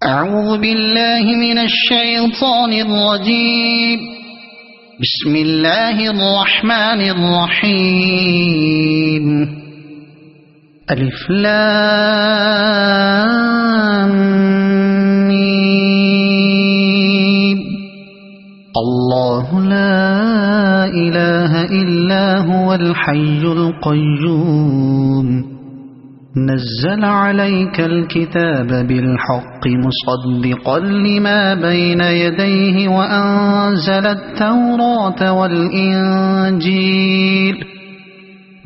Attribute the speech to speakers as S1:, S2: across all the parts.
S1: أعوذ بالله من الشيطان الرجيم. بسم الله الرحمن الرحيم. ألف لام ميم. الله لا إله إلا هو الحي القيوم. نزل عليك الكتاب بالحق مصدقا لما بين يديه وأنزل التوراة والإنجيل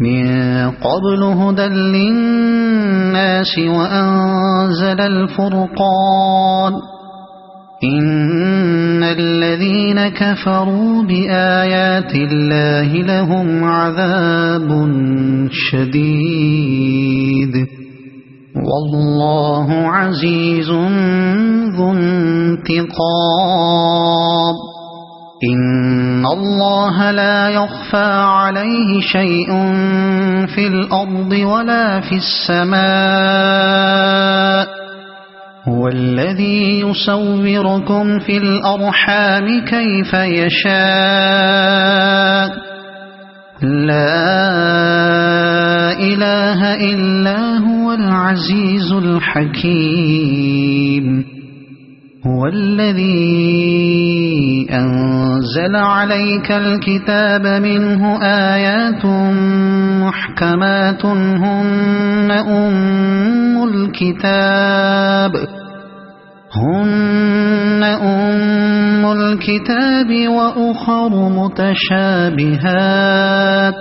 S1: من قبل هدى للناس وأنزل الفرقان. إن الذين كفروا بآيات الله لهم عذاب شديد والله عزيز ذو انتقام. إن الله لا يخفى عليه شيء في الأرض ولا في السماء. هو الذي يصوركم في الأرحام كيف يشاء. لا إله إلا هو العزيز الحكيم. هو الذي أنزل عليك الكتاب منه آيات محكمات هن أم الكتاب وأخر متشابهات.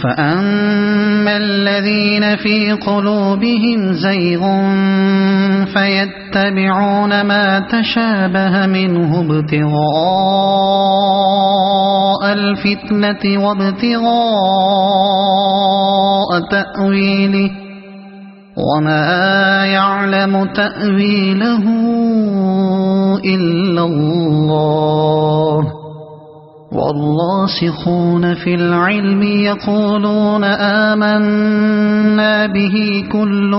S1: فأما الذين في قلوبهم زيغ فيتبعون ما تشابه منه ابتغاء الفتنة وابتغاء تأويله وما يعلم تأويله إلا الله. والراسخون في العلم يقولون آمنا به كل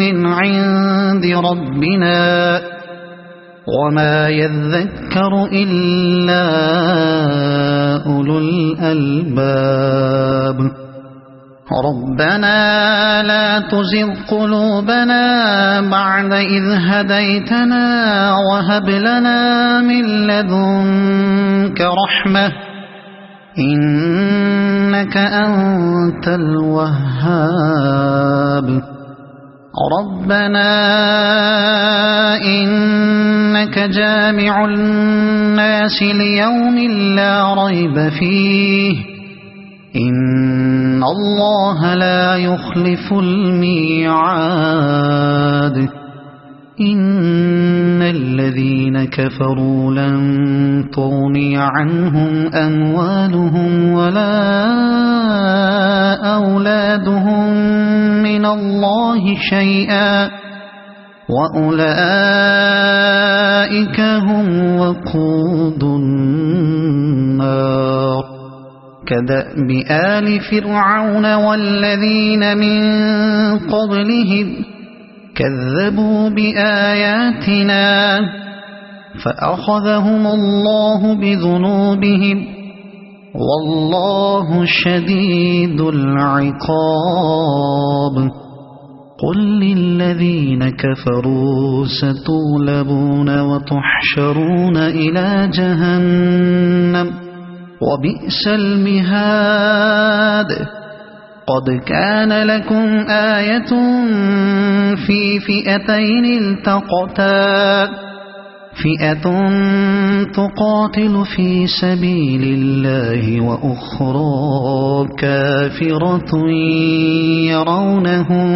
S1: من عند ربنا وما يذكر إلا أولو الألباب. ربنا لا تزغ قلوبنا بعد إذ هديتنا وهب لنا من لدنك رحمة إنك أنت الوهاب. ربنا إنك جامع الناس ليوم لا ريب فيه إن الله لا يخلف الميعاد. إن الذين كفروا لن تغني عنهم أموالهم ولا أولادهم من الله شيئا وأولئك هم وقود النار. كدأب آل فرعون والذين من قبلهم كذبوا بآياتنا فأخذهم الله بذنوبهم والله شديد العقاب. قل للذين كفروا ستغلبون وتحشرون إلى جهنم وبئس المهاد. قد كان لكم آية في فئتين التقتا فئة تقاتل في سبيل الله وأخرى كافرة يرونهم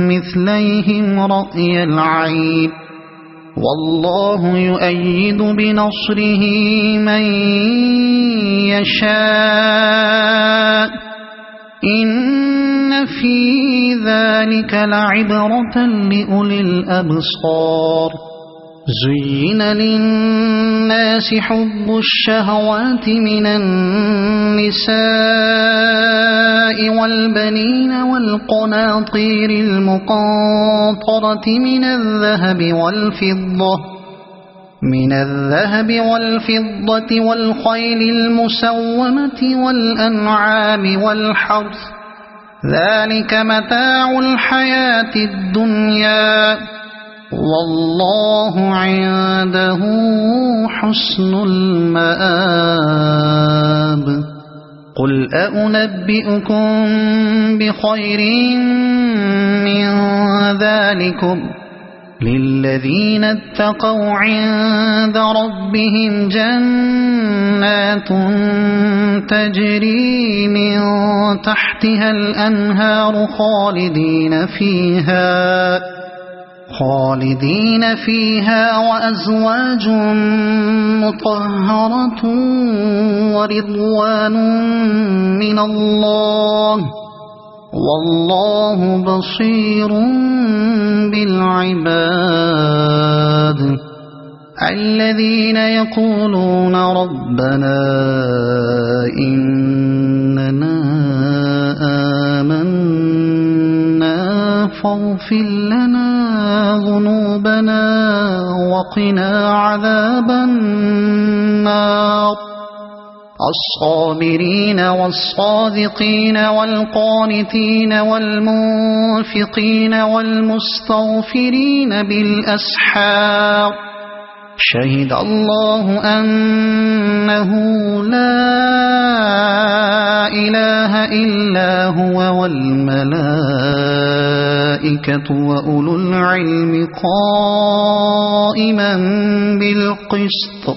S1: مثليهم رأي العين والله يؤيد بنصره من يشاء. إن في ذلك لعبرة لأولي الأبصار. زين للناس حب الشهوات من النساء والبنين والقناطير المقنطرة من الذهب والفضة والخيل المسومة والأنعام والحرث ذلك متاع الحياة الدنيا والله عنده حسن المآب قل أنبئكم بخير من ذلكم للذين اتقوا عند ربهم جنات تجري من تحتها الأنهار خالدين فيها وأزواج مطهرة ورضوان من الله والله بصير بالعباد الذين يقولون ربنا إننا آمنا فاغفر لنا ذنوبنا وقنا عذاب النار الصابرين والصادقين والقانتين والمنفقين والمستغفرين بالأسحار شهد الله أنه لا إله إلا هو والملائكة وأولو العلم قائما بالقسط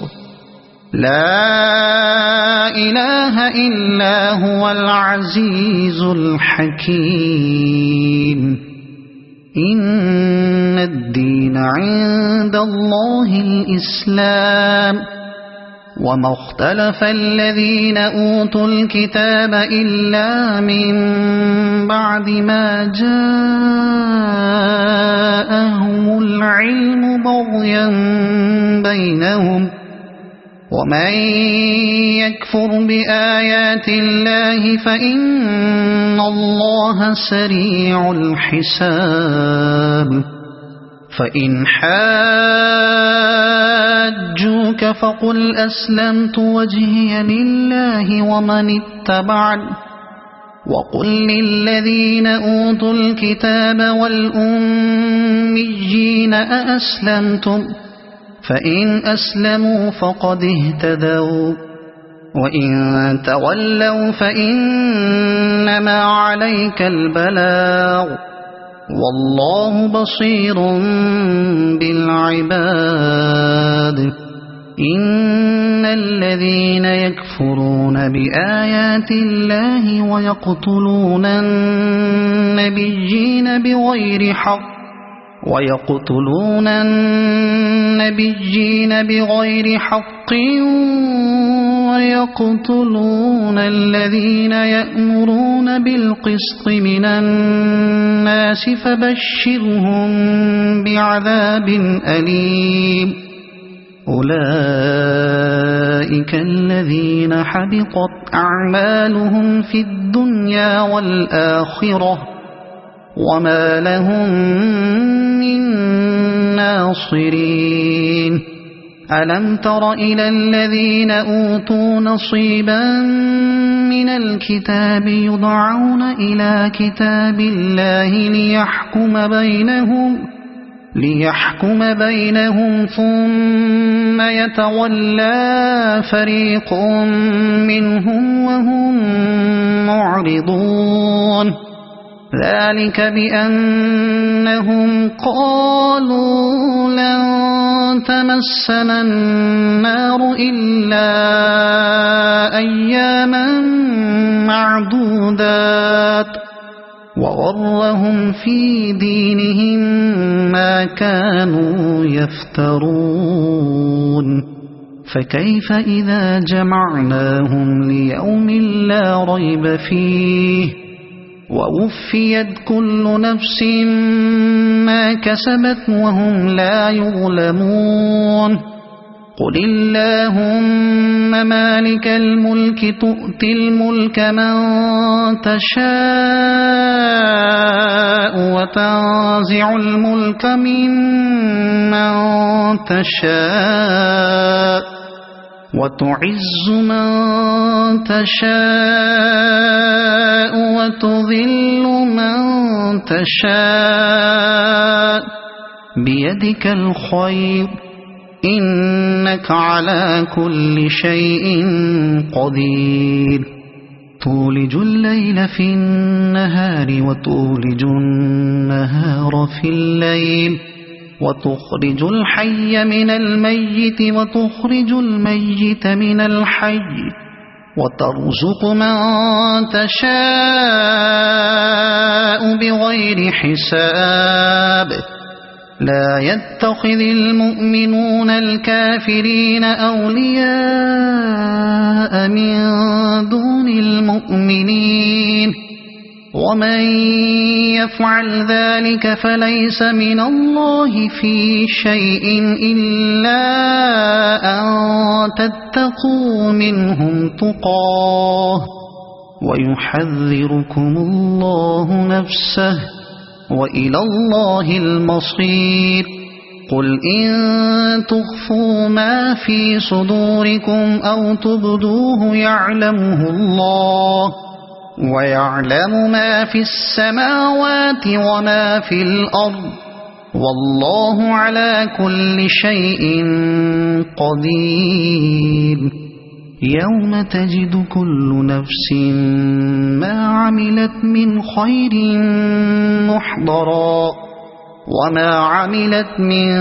S1: لا إله إلا هو العزيز الحكيم إن الدين عند الله الإسلام وما اختلف الذين أوتوا الكتاب إلا من بعد ما جاءهم العلم بغيا بينهم ومن يكفر بآيات الله فإن الله سريع الحساب فإن حاجوك فقل أسلمت وجهي لله ومن اتبعني وقل للذين أوتوا الكتاب والأميين أأسلمتم فإن أسلموا فقد اهتدوا وإن تولوا فإنما عليك البلاغ والله بصير بالعباد إن الذين يكفرون بآيات الله ويقتلون النبيين بغير حق ويقتلون الذين يأمرون بالقسط من الناس فبشرهم بعذاب أليم أولئك الذين حبطت أعمالهم في الدنيا والآخرة وما لهم من ناصرين ألم تر إلى الذين أوتوا نصيبا من الكتاب يدعون إلى كتاب الله ليحكم بينهم ثم يتولى فريق منهم وهم معرضون ذلك بأنهم قالوا لن تمسنا النار إلا أياما معدودات وغرهم في دينهم ما كانوا يفترون فكيف إذا جمعناهم ليوم لا ريب فيه ووفيت كل نفس ما كسبت وهم لا يظلمون قل اللهم مالك الملك تؤتي الملك من تشاء وتنزع الملك ممن تشاء وتعز من تشاء وتذل من تشاء بيدك الخير إنك على كل شيء قدير تولج الليل في النهار وتولج النهار في الليل وتخرج الحي من الميت وتخرج الميت من الحي وترزق من تشاء بغير حساب لا يتخذ المؤمنون الكافرين أولياء من دون المؤمنين ومن يفعل ذلك فليس من الله في شيء إلا أن تتقوا منهم تقاه ويحذركم الله نفسه وإلى الله المصير قل إن تخفوا ما في صدوركم أو تبدوه يعلمه الله ويعلم ما في السماوات وما في الأرض والله على كل شيء قدير يوم تجد كل نفس ما عملت من خير محضرا وما عملت من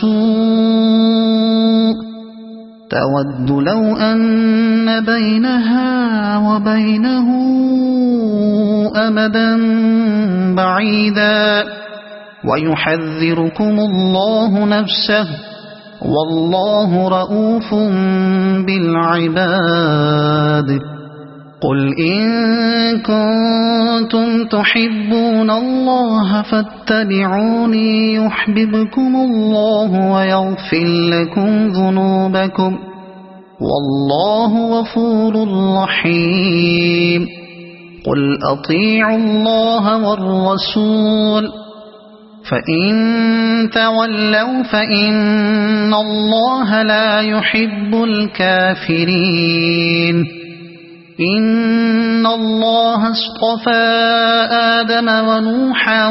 S1: سوء تود لو أن بينها وبينه أمدا بعيدا ويحذركم الله نفسه والله رؤوف بالعباد قل إن كنتم تحبون الله فاتبعوني يحببكم الله ويغفر لكم ذنوبكم والله غفور رحيم قل أطيعوا الله والرسول فإن تولوا فإن الله لا يحب الكافرين إن الله اصطفى آدم ونوحا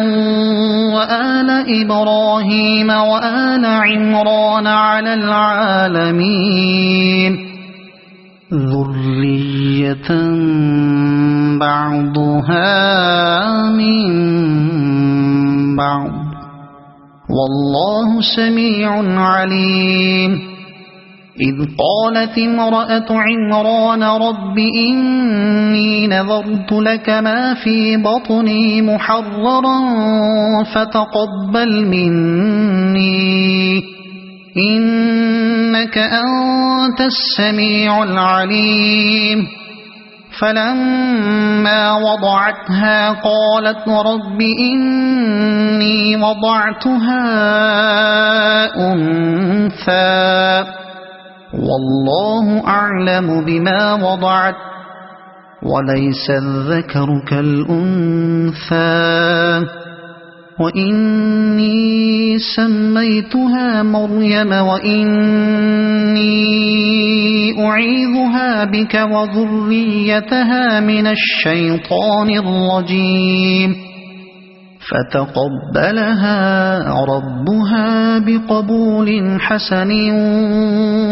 S1: وآل إبراهيم وآل عمران على العالمين ذرية بعضها من بعض والله سميع عليم إذ قالت امرأة عمران رب إني نذرت لك ما في بطني محررا فتقبل مني إنك أنت السميع العليم فلما وضعتها قالت رب إني وضعتها أنثى والله أعلم بما وضعت وليس الذكر كالأنثى وإني سميتها مريم وإني أعيذها بك وذريتها من الشيطان الرجيم فتقبلها ربها بقبول حسن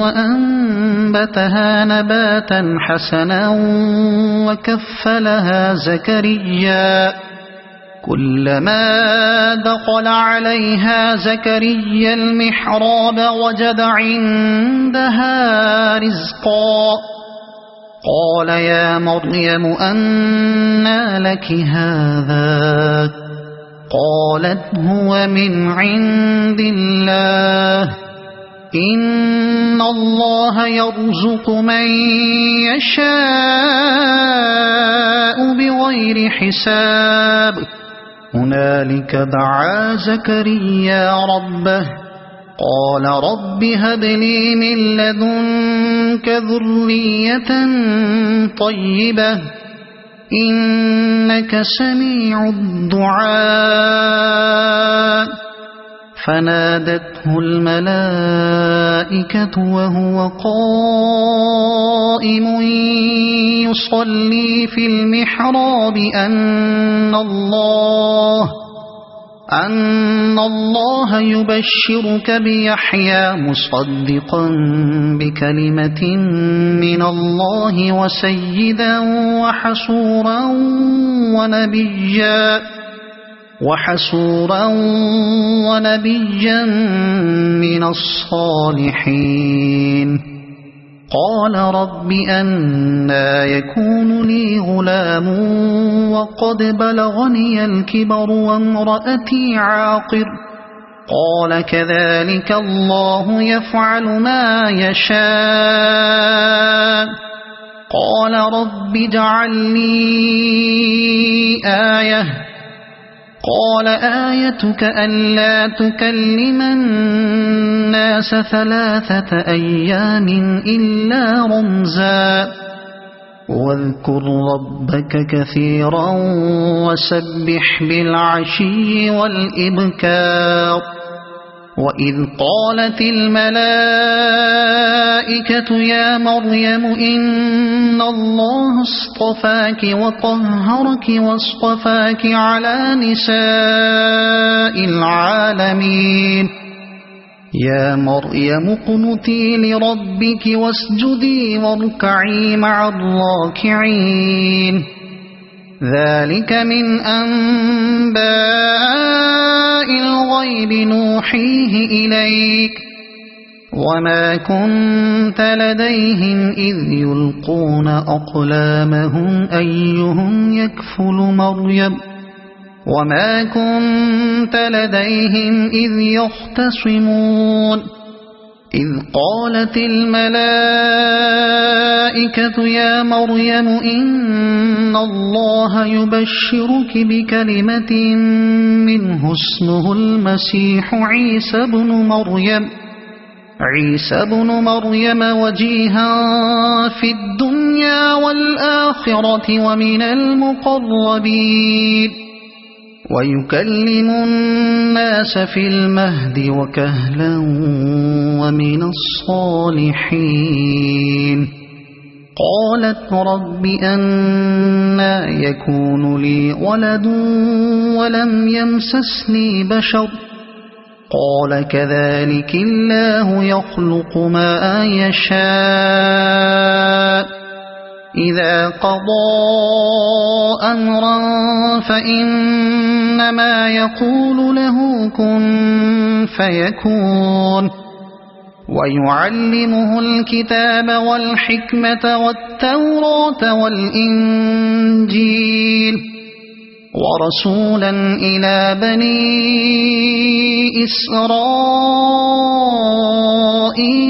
S1: وأنبتها نباتا حسنا وكفلها زكريا كلما دخل عليها زكريا المحراب وجد عندها رزقا قال يا مريم أنى لك هذا قالت هو من عند الله إن الله يرزق من يشاء بغير حساب هنالك دعا زكريا ربه قال رب هب لي من لدنك ذرية طيبة إنك سميع الدعاء فنادته الملائكة وهو قائم يصلي في المحراب أن الله يبشرك بيحيى مصدقا بكلمة من الله وسيدا وحسورا ونبيا من الصالحين قال رب أنى يكون لي غلام وقد بلغني الكبر وامرأتي عاقر قال كذلك الله يفعل ما يشاء قال رب اجعل لي آية قال آيتك ألا تكلم الناس 3 أيام إلا رمزا واذكر ربك كثيرا وسبح بالعشي والإبكار وإذ قالت الملائكة يا مريم إن الله اصطفاك وطهرك واصطفاك على نساء العالمين يا مريم اقنتي لربك واسجدي واركعي مع الراكعين ذلك من أنباء الغيب نوحيه إليك وما كنت لديهم إذ يلقون أقلامهم أيهم يكفل مريم وما كنت لديهم إذ يختصمون إذ قالت الملائكة يا مريم إن الله يبشرك بكلمة منه اسمه المسيح عيسى بن مريم وجيها في الدنيا والآخرة ومن المقربين ويكلم الناس في المهد وكهلا ومن الصالحين قالت رب أنى يكون لي ولد ولم يمسسني بشر قال كذلك الله يخلق ما يشاء إذا قضى أمرا فإنما يقول له كن فيكون ويعلمه الكتاب والحكمة والتوراة والإنجيل ورسولا إلى بني إسرائيل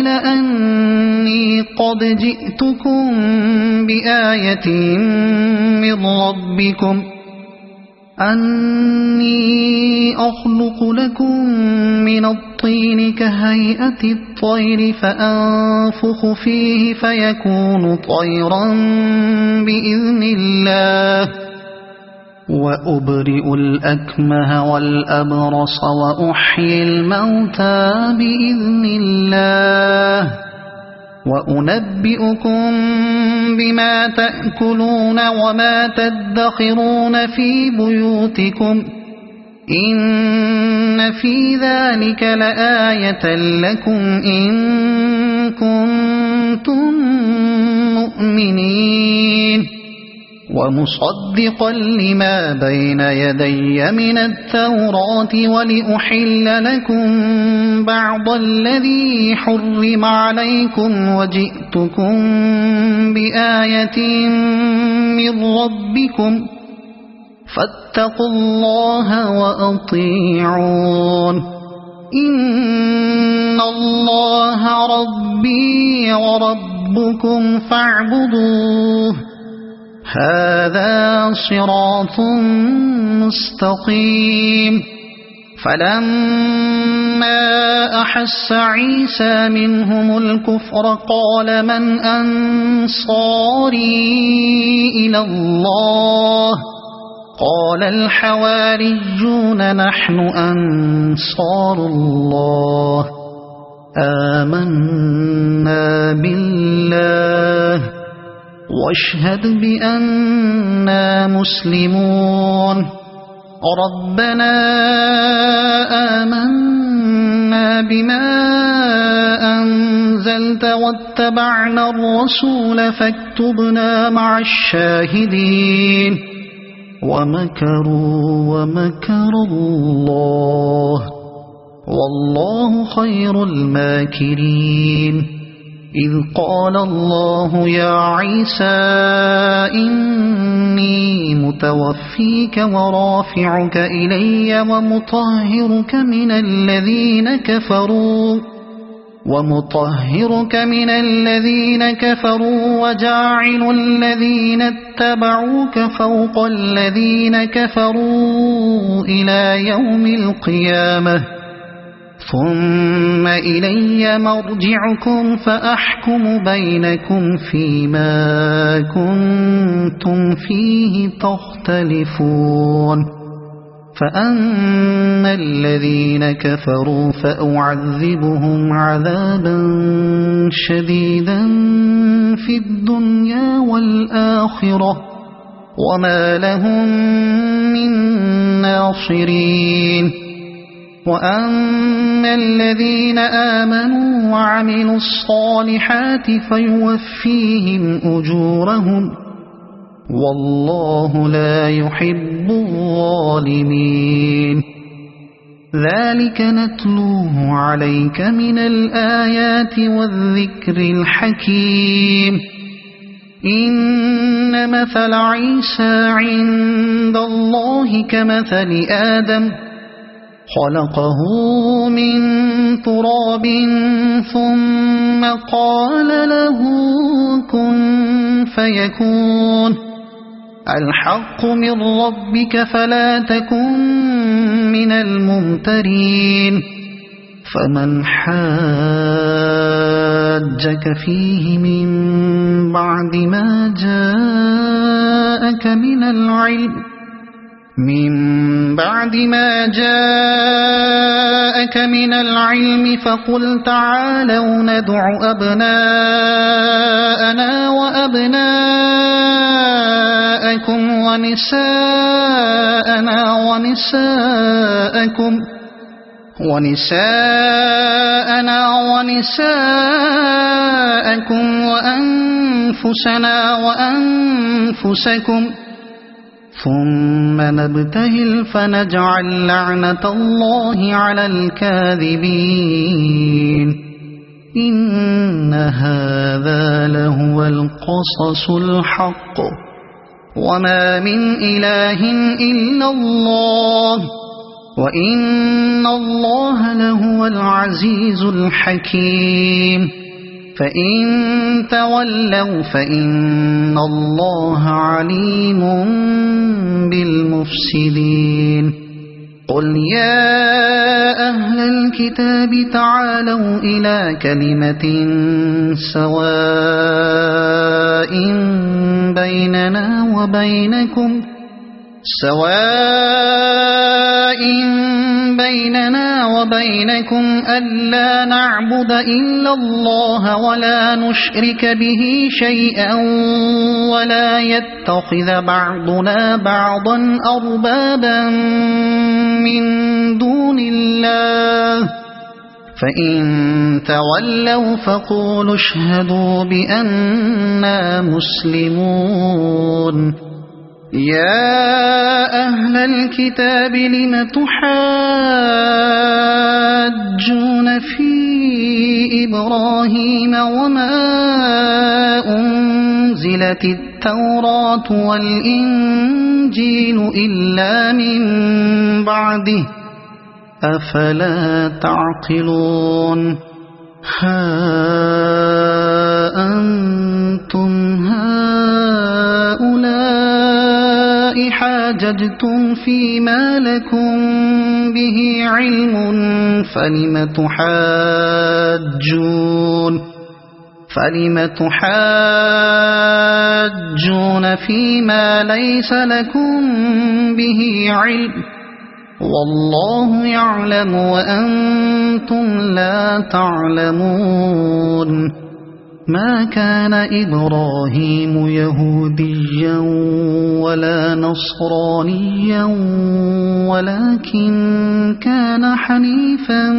S1: أني قد جئتكم بآية من ربكم أني أخلق لكم من الطين كهيئة الطير فأنفخ فيه فيكون طيرا بإذن الله وأبرئ الأكمه والأبرص وأحيي الموتى بإذن الله وأنبئكم بما تأكلون وما تدخرون في بيوتكم إن في ذلك لآية لكم إن كنتم مؤمنين ومصدقا لما بين يدي من التوراة ولأحل لكم بعض الذي حرم عليكم وجئتكم بآية من ربكم فاتقوا الله وأطيعون إن الله ربي وربكم فاعبدوه هذا صراط مستقيم فلما أحس عيسى منهم الكفر قال من أنصاري إلى الله قال الحواريون نحن أنصار الله آمنا بالله واشهد بأننا مسلمون ربنا آمنا بما أنزلت واتبعنا الرسول فاكتبنا مع الشاهدين ومكروا ومكر الله والله خير الماكرين إذ قال الله يا عيسى إني متوفيك ورافعك إلي ومطهرك من الذين كفروا وجاعل الذين اتبعوك فوق الذين كفروا إلى يوم القيامة ثم إلي مرجعكم فأحكم بينكم فيما كنتم فيه تختلفون فأما الذين كفروا فأعذبهم عذابا شديدا في الدنيا والآخرة وما لهم من ناصرين وأما الذين آمنوا وعملوا الصالحات فيوفيهم أجورهم والله لا يحب الظالمين ذلك نتلوه عليك من الآيات والذكر الحكيم إن مثل عيسى عند الله كمثل آدم خلقه من تراب ثم قال له كن فيكون الحق من ربك فلا تكن من الممترين فمن حاجك فيه من بعد ما جاءك من العلم فقل تعالوا ندع أبناءنا وأبناءكم ونساءنا ونساءكم وأنفسنا وأنفسكم ثم نبتهل فنجعل لعنة الله على الكاذبين إن هذا لهو القصص الحق وما من إله إلا الله وإن الله لهو العزيز الحكيم فإن تولوا فإن الله عليم بالمفسدين قل يا أهل الكتاب تعالوا إلى كلمة سواء بيننا وبينكم ألا نعبد إلا الله ولا نشرك به شيئا ولا يتخذ بعضنا بعضا أربابا من دون الله فإن تولوا فقولوا اشهدوا بأننا مسلمون يا أهل الكتاب لم تحاجون في إبراهيم وما أنزلت التوراة والإنجيل إلا من بعده أفلا تعقلون ها أنتم هؤلاء حاججتم فيما لكم به علم فلم تحاجون فيما ليس لكم به علم والله يعلم وأنتم لا تعلمون ما كان إبراهيم يهوديا ولا نصرانيا ولكن كان حنيفا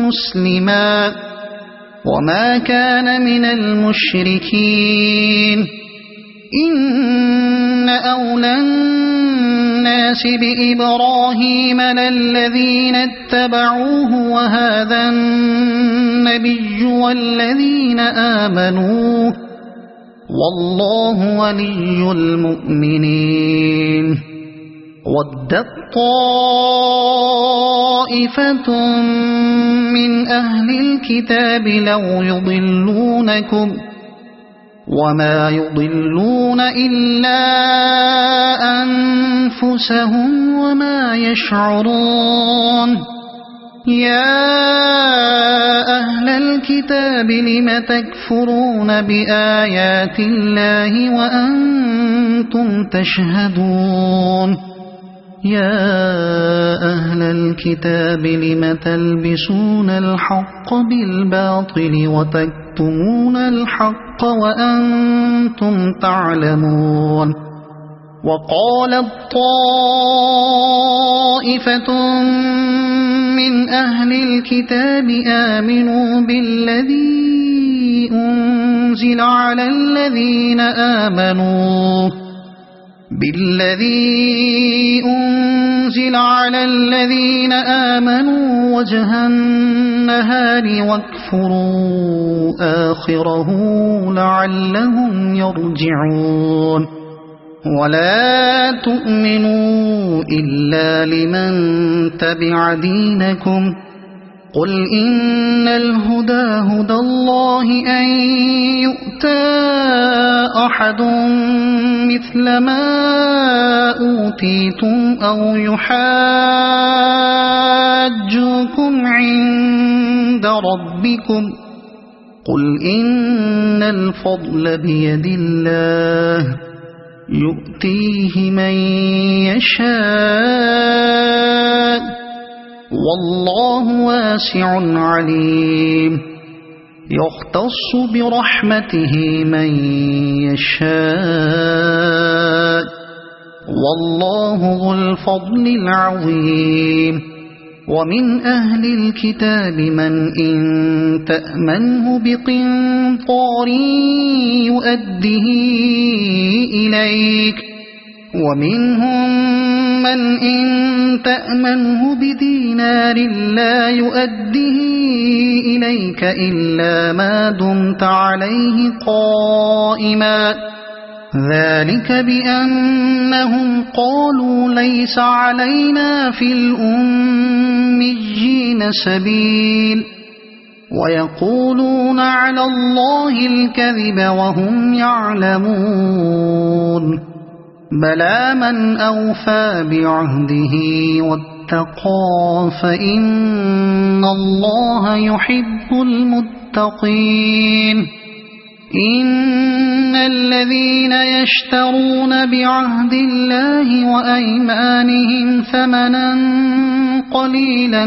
S1: مسلما وما كان من المشركين إن أولى الناس بإبراهيم للذين اتبعوه وهذا النبي والذين آمنوا والله ولي المؤمنين ودت طائفة من أهل الكتاب لو يضلونكم وما يضلون إلا أنفسهم وما يشعرون يا أهل الكتاب لم تكفرون بآيات الله وأنتم تشهدون يا أهل الكتاب لم تلبسون الحق بالباطل وتكتمون الحق وأنتم تعلمون وقالت طائفة من أهل الكتاب آمنوا بالذي أنزل على الذين آمنوا وجه النهار واكفروا آخره لعلهم يرجعون ولا تؤمنوا إلا لمن تبع دينكم قل إن الهدى هدى الله أن يؤتى أحد مثل ما أوتيتم أو يحاجوكم عند ربكم قل إن الفضل بيد الله يؤتيه من يشاء والله واسع عليم يختص برحمته من يشاء والله ذو الفضل العظيم ومن أهل الكتاب من إن تأمنه بقنطار يؤده إليك ومنهم من إن تأمنه بدينار لا يؤده إليك إلا ما دمت عليه قائما ذلك بأنهم قالوا ليس علينا في الأميين سبيل ويقولون على الله الكذب وهم يعلمون بلى من أوفى بعهده واتقى فإن الله يحب المتقين إن الذين يشترون بعهد الله وأيمانهم ثمنا قليلا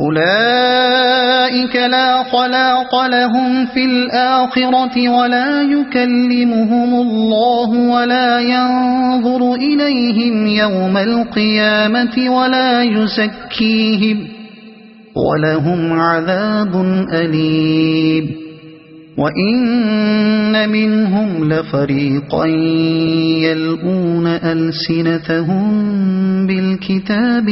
S1: أولئك لا خلاق لهم في الآخرة ولا يكلمهم الله ولا ينظر إليهم يوم القيامة ولا يزكيهم ولهم عذاب أليم وإن منهم لفريقا يلؤون ألسنتهم بالكتاب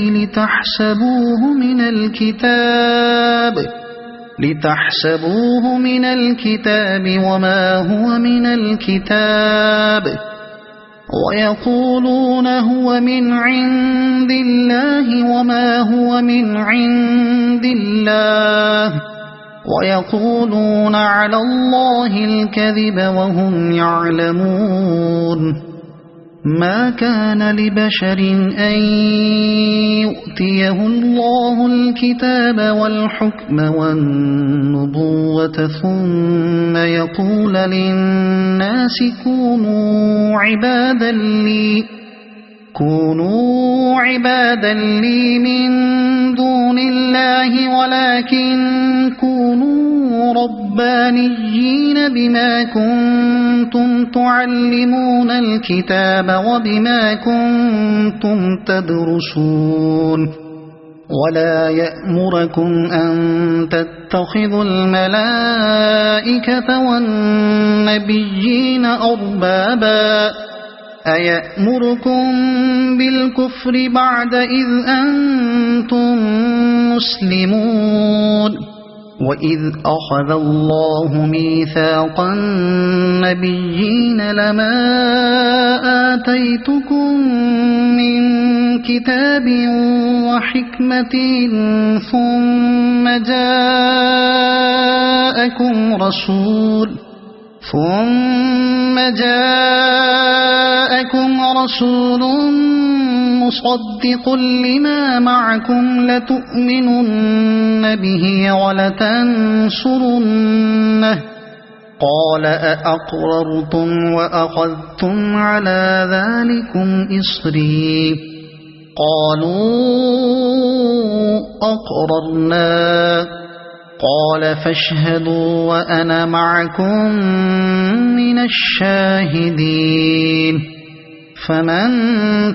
S1: لتحسبوه من الكتاب وما هو من الكتاب ويقولون هو من عند الله وما هو من عند الله ويقولون على الله الكذب وهم يعلمون ما كان لبشر أن يؤتيه الله الكتاب والحكم والنبوة ثم يقول للناس كونوا عبادا لي من دون الله ولكن كونوا ربانيين بما كنتم تعلمون الكتاب وبما كنتم تدرسون ولا يأمركم أن تتخذوا الملائكة والنبيين أربابا أيأمركم بالكفر بعد إذ أنتم مسلمون وإذ أخذ الله ميثاق النبيين لما آتيتكم من كتاب وحكمة ثم جاءكم رسول مصدق لما معكم لتؤمنن به ولتنصرنه قال أأقررتم وأخذتم على ذلكم إصري قالوا أقررنا قال فاشهدوا وأنا معكم من الشاهدين فمن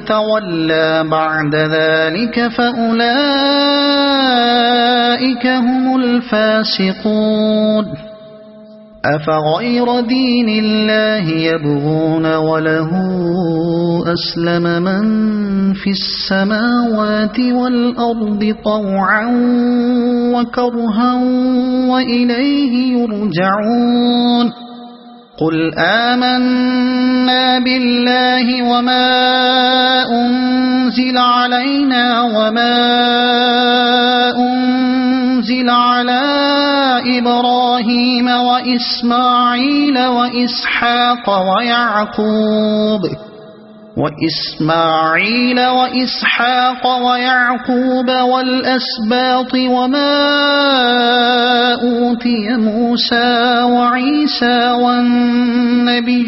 S1: تولى بعد ذلك فأولئك هم الفاسقون أفغير دين الله يبغون وله أسلم من في السماوات والأرض طوعا وكرها وإليه يرجعون قل آمنا بالله وما أنزل علينا وما أنزل على إبراهيم وإسماعيل وإسحاق ويعقوب والأسباط وما أوتي موسى وعيسى والنبيون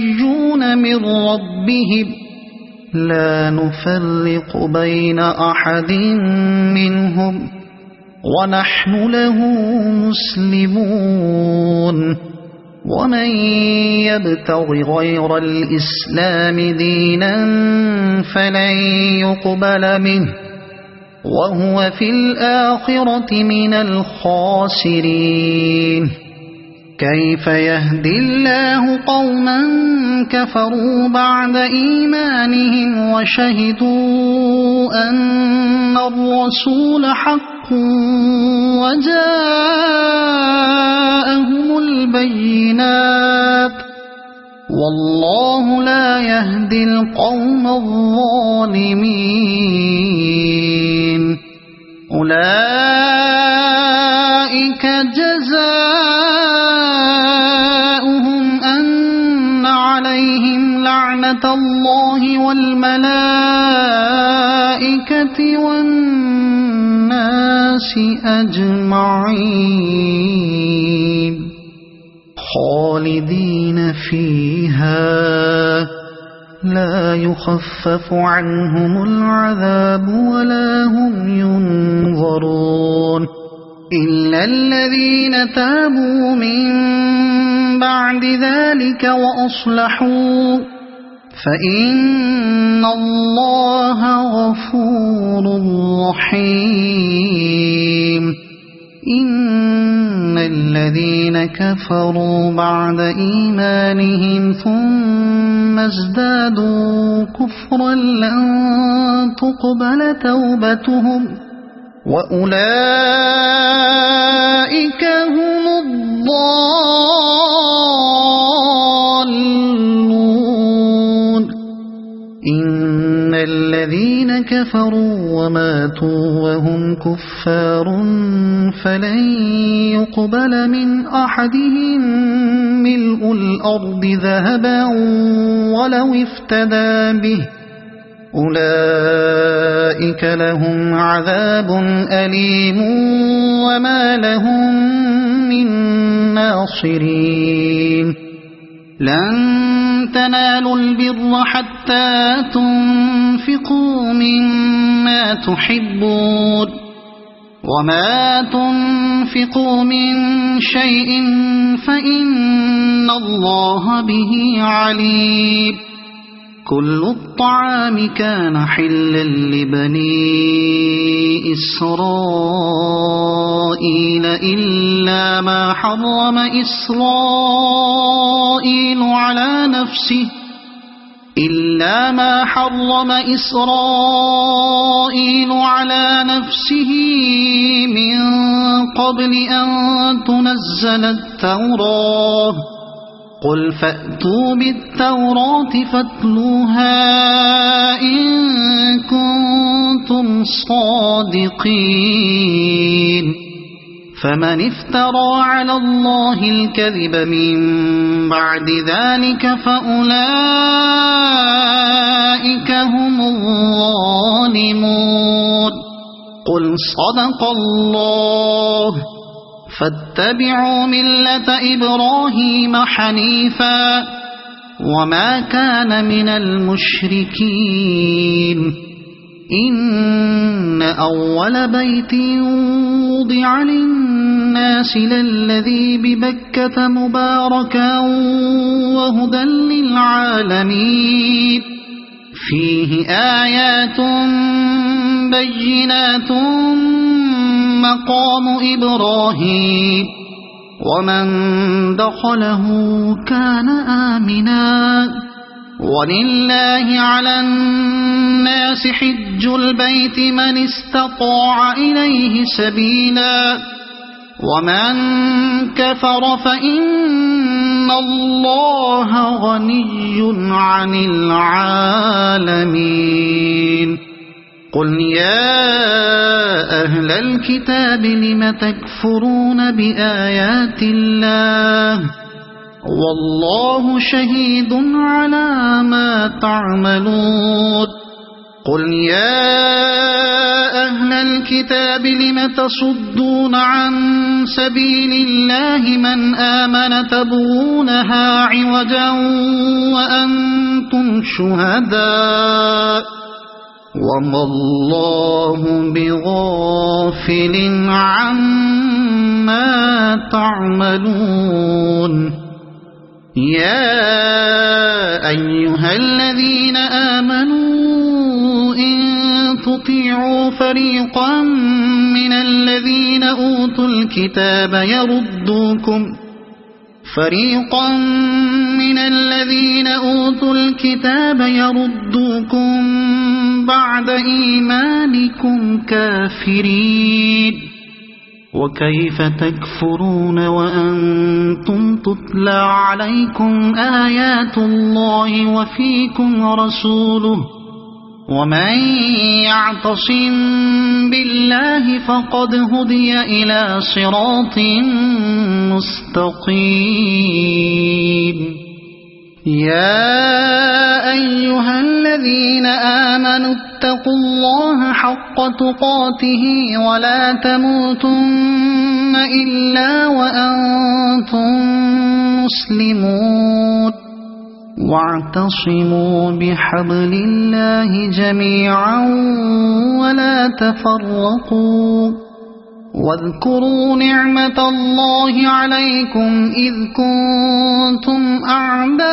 S1: من ربهم لا نفرق بين أحد منهم ونحن له مسلمون ومن يبتغ غير الإسلام دينا فلن يقبل منه وهو في الآخرة من الخاسرين كيف يهدي الله قوما كفروا بعد إيمانهم وشهدوا أن الرسول حق وجاءهم البينات والله لا يهدي القوم الظالمين أولئك جزاؤهم أن عليهم لعنة الله والملائكة والناس أجمعين خالدين فيها لا يخفف عنهم العذاب ولا هم ينظرون إلا الذين تابوا من بعد ذلك وأصلحوا فإن الله غفور رحيم إن الذين كفروا بعد إيمانهم ثم ازدادوا كفرا لن تقبل توبتهم وأولئك هم الضالون كفروا وماتوا وهم كفار فلن يقبل من أحدهم ملء الأرض ذهبا ولو افتدى به أولئك لهم عذاب أليم وما لهم من ناصرين لن تنالوا البر حتى تنفقوا مما تحبون وما تنفقوا من شيء فإن الله به عليم كل الطعام كان حلا لبني إسرائيل إلا ما حرم إسرائيل على نفسه من قبل أن تنزل التوراة قل فأتوا بالتوراة فاتلوها إن كنتم صادقين فمن افترى على الله الكذب من بعد ذلك فأولئك هم الظالمون قل صدق الله فاتبعوا ملة إبراهيم حنيفا وما كان من المشركين إن أول بيت وضع للناس للذي ببكة مباركا وهدى للعالمين فيه آيات بينات مقام إبراهيم ومن دخله كان آمنا ولله على الناس حج البيت من استطاع إليه سبيلا ومن كفر فإن الله غني عن العالمين قل يا أهل الكتاب لم تكفرون بآيات الله والله شهيد على ما تعملون قل يا أهل الكتاب لم تصدون عن سبيل الله من آمن تبغونها عوجا وأنتم شهداء وما الله بغافل عما تعملون يا أيها الذين آمنوا إن تطيعوا فريقا من الذين أوتوا الكتاب يردوكم بعد إيمانكم كافرين وكيف تكفرون وأنتم تتلى عليكم آيات الله وفيكم رسوله ومن يعتصم بالله فقد هدي إلى صراط مستقيم يا أيها الذين آمنوا اتقوا الله حق تقاته ولا تموتن إلا وأنتم مسلمون واعتصموا بحبل الله جميعا ولا تفرقوا واذكروا نعمة الله عليكم إذ كنتم أعداء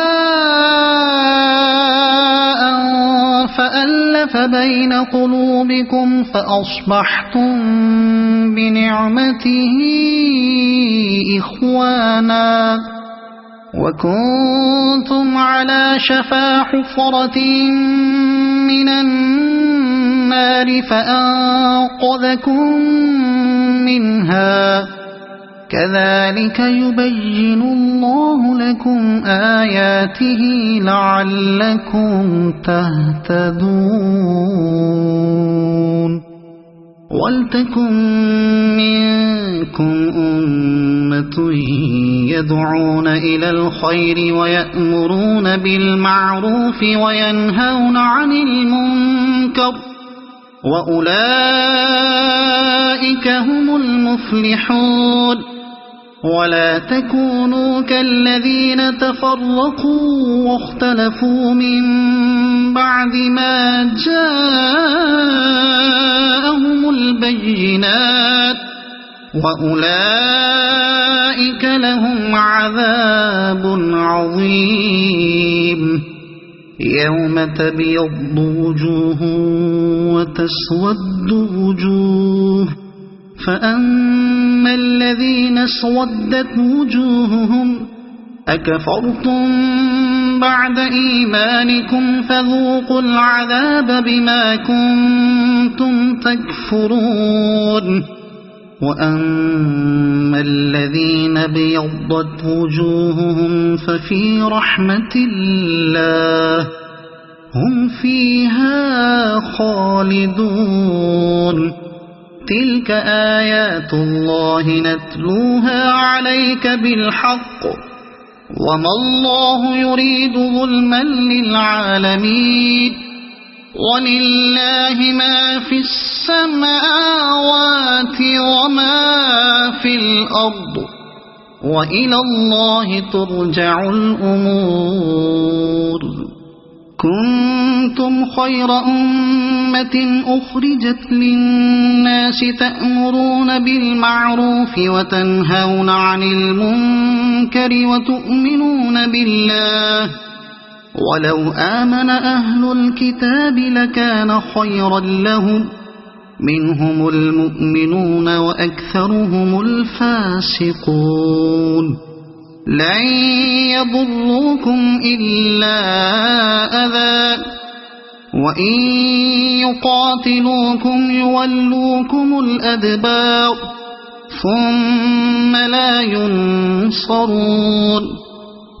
S1: فألف بين قلوبكم فأصبحتم بنعمته إخوانا وكنتم على شفا حفرة من النار فأنقذكم منها كذلك يبين الله لكم آياته لعلكم تهتدون ولتكن منكم أمة يدعون إلى الخير ويأمرون بالمعروف وينهون عن المنكر وأولئك هم المفلحون ولا تكونوا كالذين تفرقوا واختلفوا من بعد ما جاءهم البينات وأولئك لهم عذاب عظيم يوم تبيض وجوه وتسود وجوه فأما الذين اسودت وجوههم أكفرتم بعد إيمانكم فذوقوا العذاب بما كنتم تكفرون وأما الذين بيضت وجوههم ففي رحمة الله هم فيها خالدون تلك آيات الله نتلوها عليك بالحق وما الله يريد ظلما للعالمين ولله ما في السماوات وما في الأرض وإلى الله ترجع الأمور كنتم خير أمة أخرجت للناس تأمرون بالمعروف وتنهون عن المنكر وتؤمنون بالله ولو آمن أهل الكتاب لكان خيرا لهم منهم المؤمنون وأكثرهم الفاسقون لن يضروكم إلا أذى وإن يقاتلوكم يولوكم الأدبار ثم لا ينصرون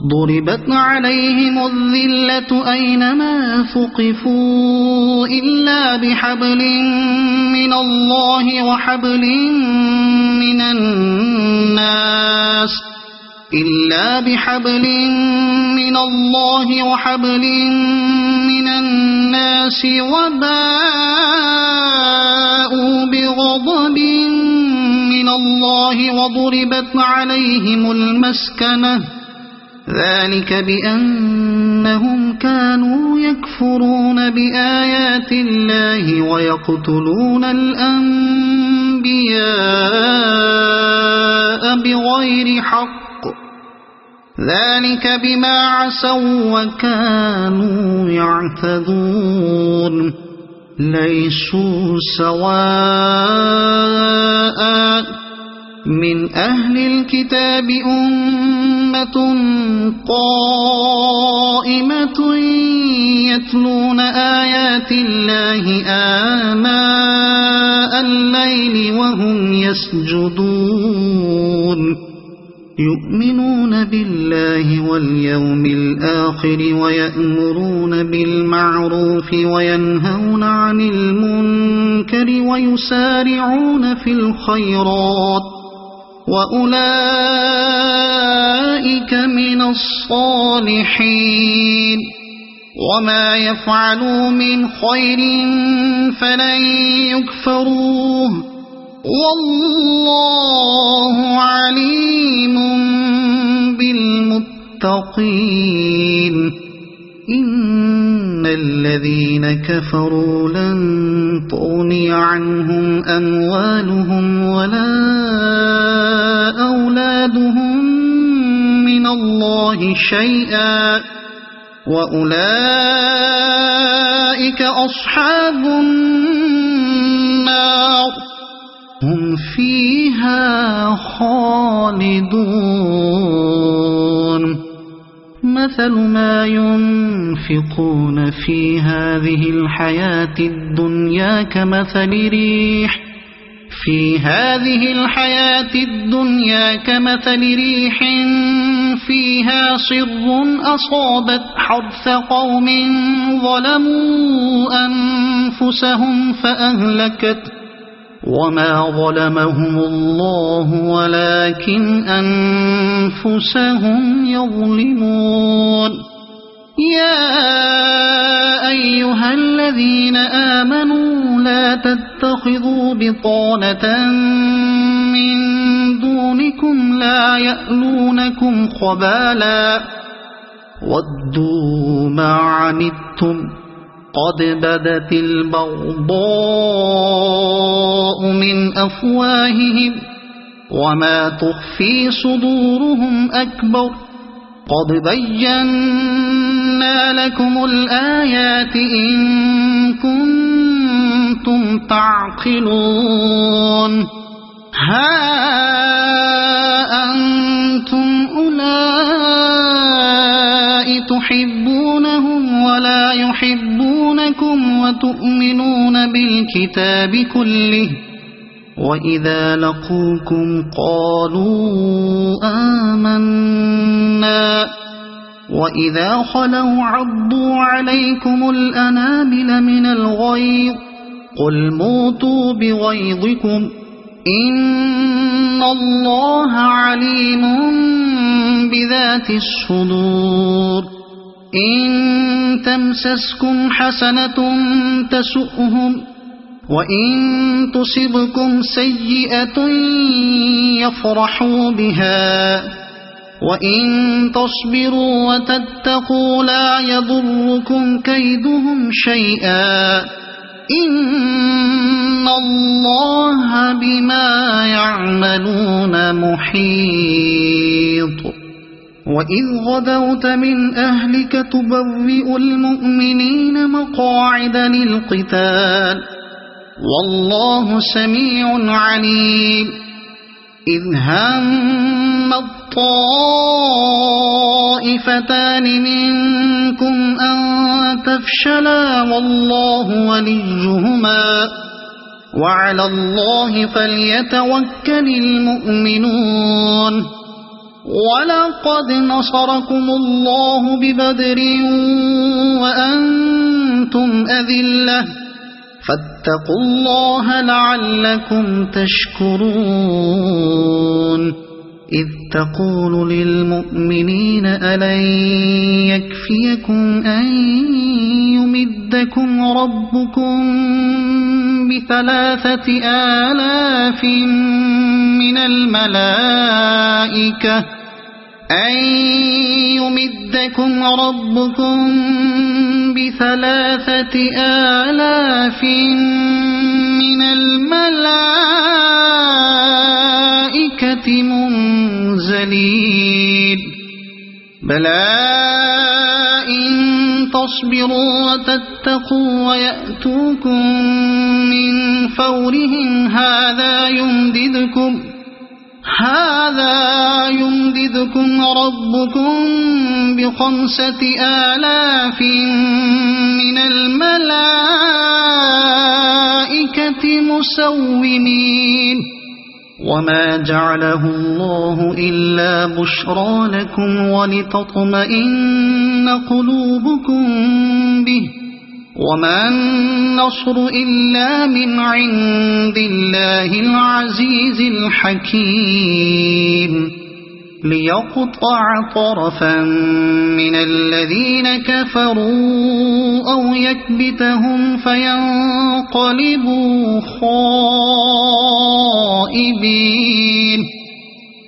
S1: ضربت عليهم الذلة أينما ثقفوا إلا بحبل من الله وحبل من الناس وباءوا بغضب من الله وضربت عليهم المسكنة ذلك بأنهم كانوا يكفرون بآيات الله ويقتلون الأنبياء بغير حق ذلك بما عصوا وكانوا يعتدون ليسوا سواء من أهل الكتاب أمة قائمة يتلون آيات الله آناء الليل وهم يسجدون يؤمنون بالله واليوم الآخر ويأمرون بالمعروف وينهون عن المنكر ويسارعون في الخيرات وأولئك من الصالحين وما يفعلوا من خير فلن يكفروه والله عليم بالمتقين إن الذين كفروا لن تغني عنهم أموالهم ولا أولادهم من الله شيئا وأولئك أصحاب النار هم فيها خالدون مثل ما ينفقون في هذه الحياة الدنيا كمثل ريح في هذه الحياة الدنيا كمثل ريح فيها صر أصابت حرث قوم ظلموا أنفسهم فأهلكت وما ظلمهم الله ولكن أنفسهم يظلمون يا أيها الذين آمنوا لا تتخذوا بطانة من دونكم لا يألونكم خبالا ودوا ما عنتم قد بدت البغضاء من أفواههم وما تخفي صدورهم أكبر قد بينا لكم الآيات إن كنتم تعقلون ها أنتم أولئك تحبونهم ولا يحبونكم وتؤمنون بالكتاب كله وإذا لقوكم قالوا آمنا وإذا خلوا عضوا عليكم الأنامل من الغيظ قل موتوا بغيظكم إن الله عليم بذات الصدور إن تمسسكم حسنة تسؤهم وإن تصبكم سيئة يفرحوا بها وإن تصبروا وتتقوا لا يضركم كيدهم شيئا إن الله بما يعملون محيط وإذ غدوت من أهلك تبوئ المؤمنين مقاعد للقتال والله سميع عليم إذ هم الطائفتان منكم أن تفشلا والله وليهما وعلى الله فليتوكل المؤمنون ولقد نصركم الله ببدر وأنتم أذلة فاتقوا الله لعلكم تشكرون إذ تقول للمؤمنين ألن يكفيكم أن يمدكم ربكم ب3,000 من الملائكة أن يمدكم ربكم ب3,000 من الملائكة منزلين بلى إن تصبروا وتتقوا ويأتوكم من فورهم هذا يمددكم ربكم ب5,000 من الملائكة مسومين وما جعله الله إلا بشرى لكم ولتطمئن قلوبكم به وما النصر إلا من عند الله العزيز الحكيم ليقطع طرفا من الذين كفروا أو يكبتهم فينقلبوا خائبين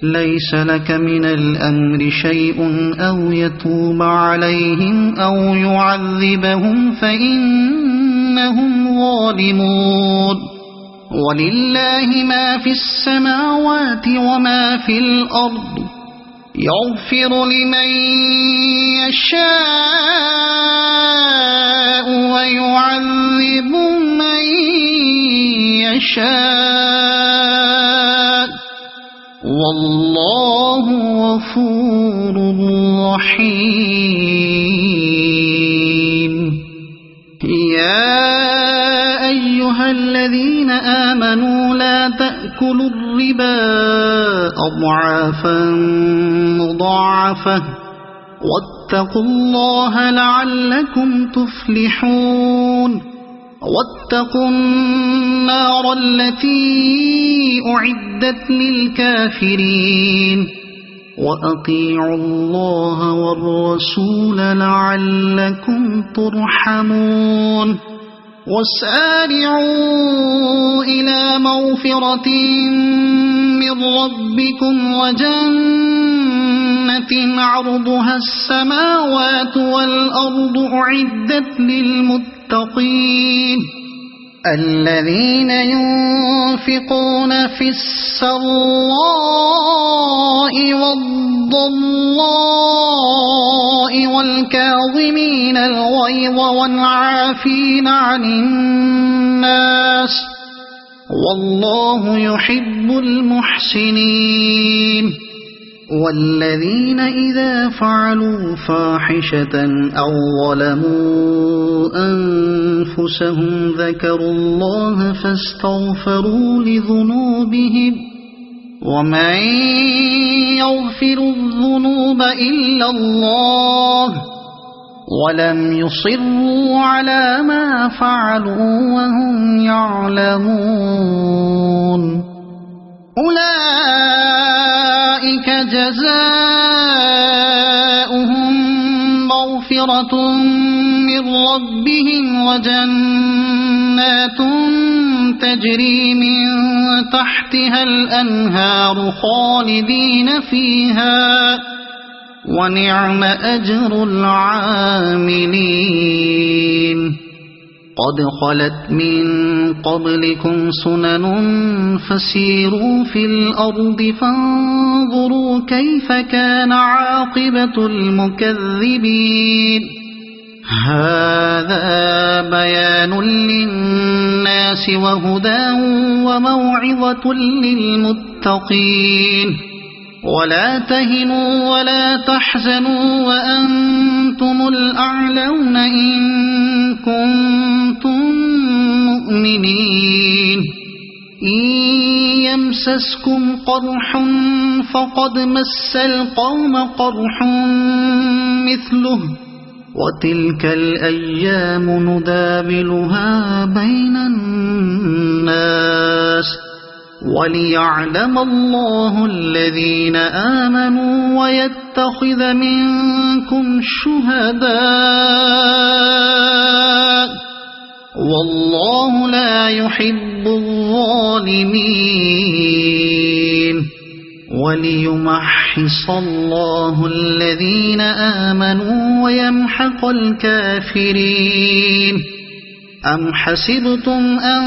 S1: ليس لك من الأمر شيء أو يتوب عليهم أو يعذبهم فإنهم ظالمون ولله ما في السماوات وما في الأرض يغفر لمن يشاء ويعذب من يشاء والله غفور رحيم يا أيها أيها الذين آمنوا لا تأكلوا الربا أضعافا مضاعفة واتقوا الله لعلكم تفلحون واتقوا النار التي أعدت للكافرين وأطيعوا الله والرسول لعلكم ترحمون وسارعوا إلى مغفرة من ربكم وجنة عرضها السماوات والأرض أعدت للمتقين الذين ينفقون في السراء والضراء والكاظمين الغيظ والعافين عن الناس والله يحب المحسنين والذين إذا فعلوا فاحشة أو ظلموا أنفسهم ذكروا الله فاستغفروا لذنوبهم ومن يغفر الذنوب إلا الله ولم يصروا على ما فعلوا وهم يعلمون أولئك جزاؤهم مغفرة من ربهم وجنات تجري من تحتها الأنهار خالدين فيها ونعم أجر العاملين قد خلت من قبلكم سنن فسيروا في الأرض فانظروا كيف كان عاقبة المكذبين هذا بيان للناس وهدى وموعظة للمتقين ولا تهنوا ولا تحزنوا وأنتم الأعلون إن كنتم مؤمنين إن يمسسكم قرح فقد مس القوم قرح مثله وتلك الأيام نداولها بين الناس وليعلم الله الذين آمنوا ويتخذ منكم شهداء والله لا يحب الظالمين وليمحص الله الذين آمنوا ويمحق الكافرين أم حسبتم أن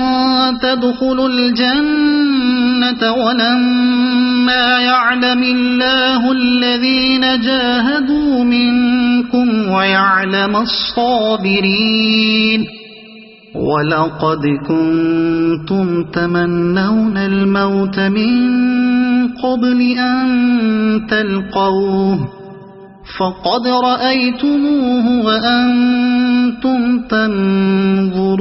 S1: تدخلوا الجنة ولما يعلم الله الذين جاهدوا منكم ويعلم الصابرين ولقد كنتم تمنون الموت من قبل أن تلقوه فقد رأيتموه وأنتم تنظرون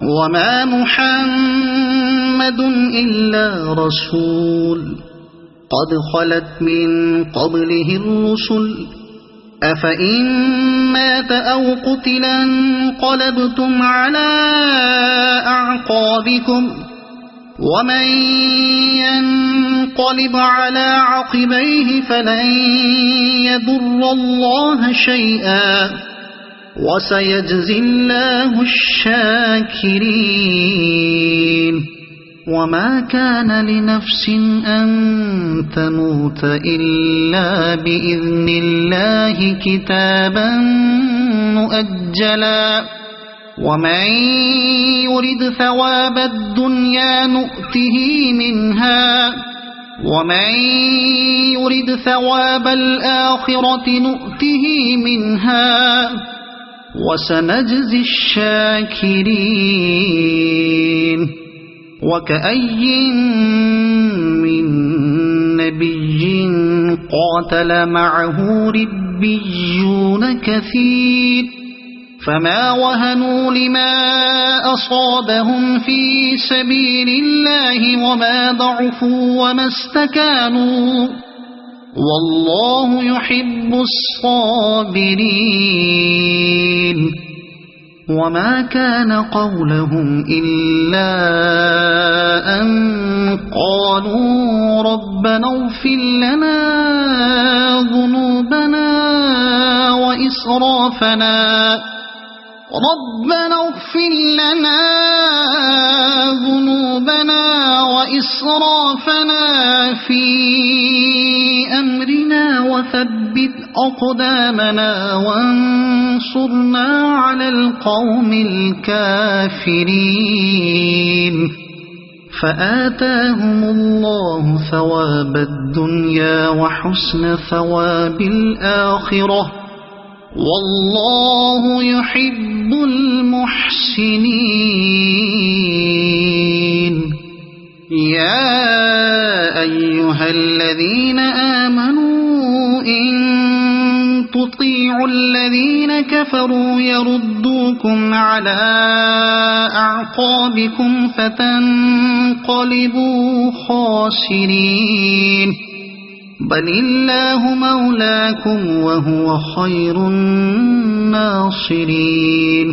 S1: وما محمد إلا رسول قد خلت من قبله الرسل أفإن مات أو قتل انقلبتم على أعقابكم ومن ينقلب على عقبيه فلن يضر الله شيئا وسيجزي الله الشاكرين وما كان لنفس أن تموت إلا بإذن الله كتابا مؤجلا ومن يرد ثواب الدنيا نؤته منها ومن يرد ثواب الآخرة نؤته منها وسنجزي الشاكرين وكأي من نبي قاتل معه ربيون كثير فما وهنوا لما أصابهم في سبيل الله وما ضعفوا وما استكانوا والله يحب الصابرين وما كان قولهم إلا أن قالوا ربنا اغفر لنا ذنوبنا وإسرافنا في أمرنا وثبت أقدامنا وانصرنا على القوم الكافرين فآتاهم الله ثواب الدنيا وحسن ثواب الآخرة والله يحب المحسنين يا أيها الذين آمنوا إن تطيعوا الذين كفروا يردوكم على أعقابكم فتنقلبوا خاسرين بل الله مولاكم وهو خير الناصرين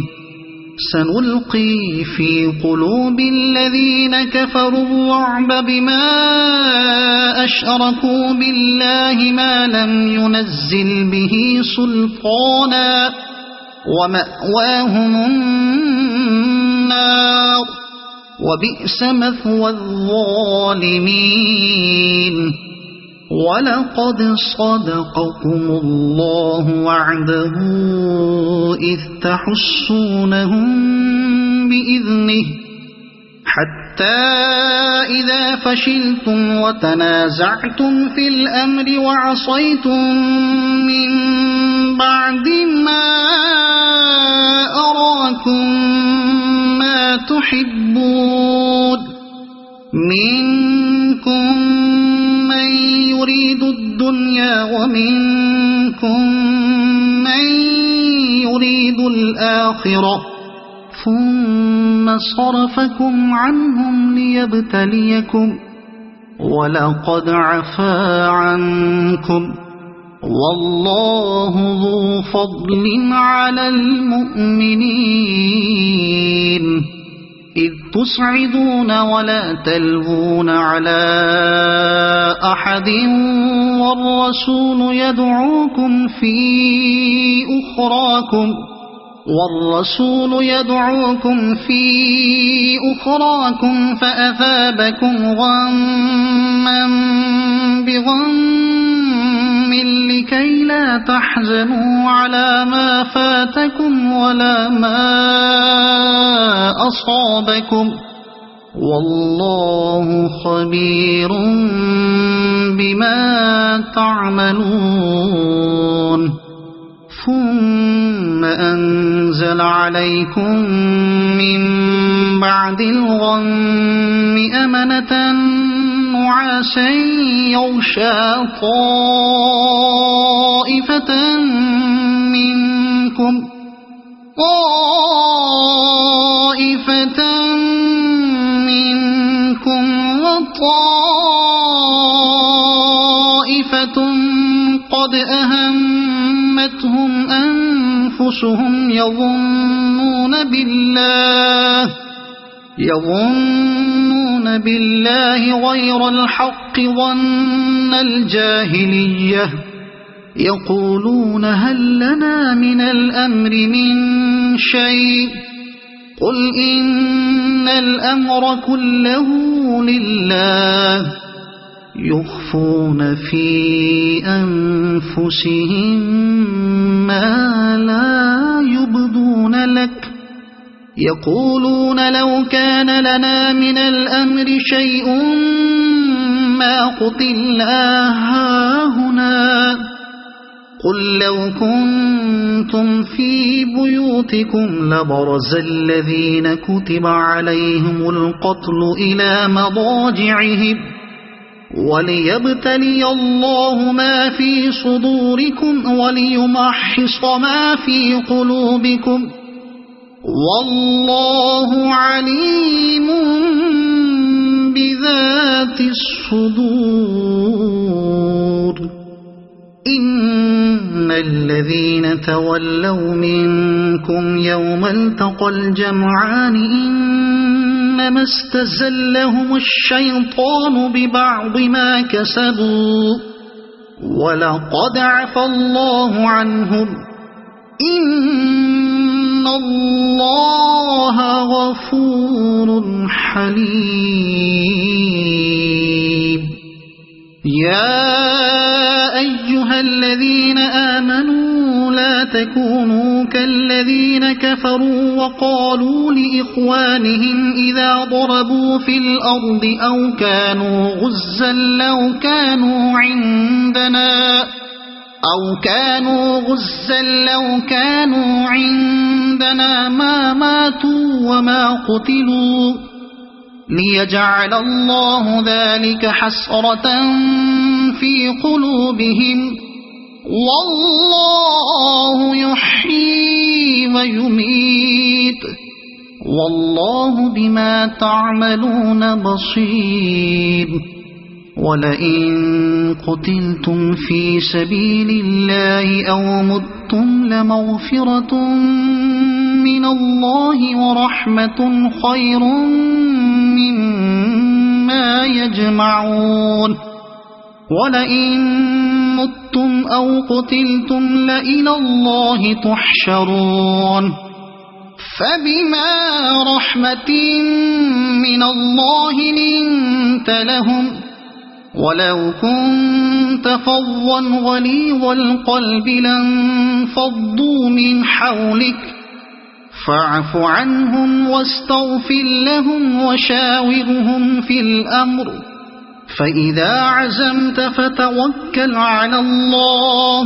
S1: سنلقي في قلوب الذين كفروا الرعب بما أشركوا بالله ما لم ينزل به سلطانا ومأواهم النار وبئس مثوى الظالمين ولقد صدقكم الله وعده إذ تحسونهم بإذنه حتى إذا فشلتم وتنازعتم في الأمر وعصيتم من بعد ما أراكم ما تحبون منكم من يريد الدنيا ومنكم من يريد الآخرة ثم صرفكم عنهم ليبتليكم ولقد عفا عنكم والله ذو فضل على المؤمنين إذ تصعدون ولا تلوون على أحد والرسول يدعوكم في أخراكم فأثابكم غما بغم لكي لا تحزنوا على ما فاتكم ولا ما أصابكم والله خبير بما تعملون ثم أنزل عليكم من بعد الغم أمنة نعاسا يغشى طائفة منكم وطائفة قد أهمتهم أنفسهم يظنون بالله غير الحق ظن الجاهلية يقولون هل لنا من الأمر من شيء قل إن الأمر كله لله يخفون في أنفسهم ما لا يبدون لك يقولون لو كان لنا من الأمر شيء ما قتلنا هاهنا قل لو كنتم في بيوتكم لبرز الذين كتب عليهم القتل إلى مضاجعهم وليبتلي الله ما في صدوركم وليمحص ما في قلوبكم والله عليم بذات الصدور إن الذين تولوا منكم يوم التقى الجمعان إنما استزلهم الشيطان ببعض ما كسبوا ولقد عفى الله عنهم إن الله غفور حليم يا أيها الذين آمنوا لا تكونوا كالذين كفروا وقالوا لإخوانهم إذا ضربوا في الأرض أو كانوا غزا لو كانوا عندنا ما ماتوا وما قتلوا ليجعل الله ذلك حسرة في قلوبهم والله يحيي ويميت والله بما تعملون بصير ولئن قتلتم في سبيل الله أو متم لمغفرة من الله ورحمة خير مما يجمعون ولئن متم أو قتلتم لإلى الله تحشرون فبما رحمة من الله لنت لهم ولو كنت فظا غليظ القلب لانفضوا من حولك فاعف عنهم واستغفر لهم وشاورهم في الأمر فإذا عزمت فتوكل على الله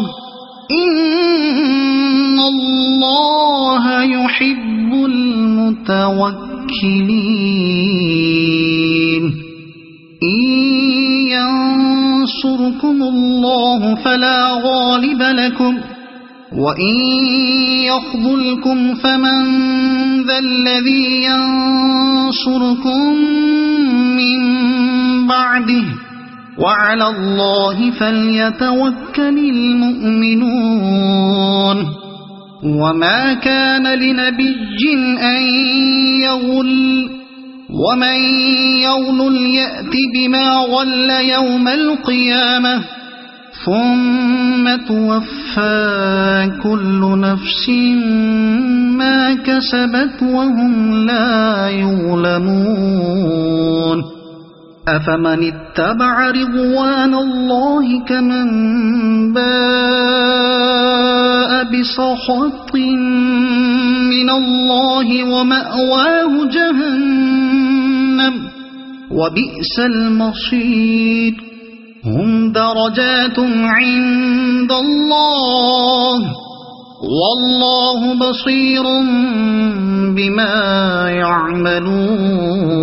S1: إن الله يحب المتوكلين إن ينصركم الله فلا غالب لكم وإن يخذلكم فمن ذا الذي ينصركم من بعده وعلى الله فليتوكل المؤمنون وما كان لنبي أن يغل ومن يغل يأت بما غل يوم القيامة ثم توفى كل نفس ما كسبت وهم لا يظلمون أفمن اتبع رضوان الله كمن باء بسخط من الله ومأواه جهنم وبئس المصير هم درجات عند الله والله بصير بما يعملون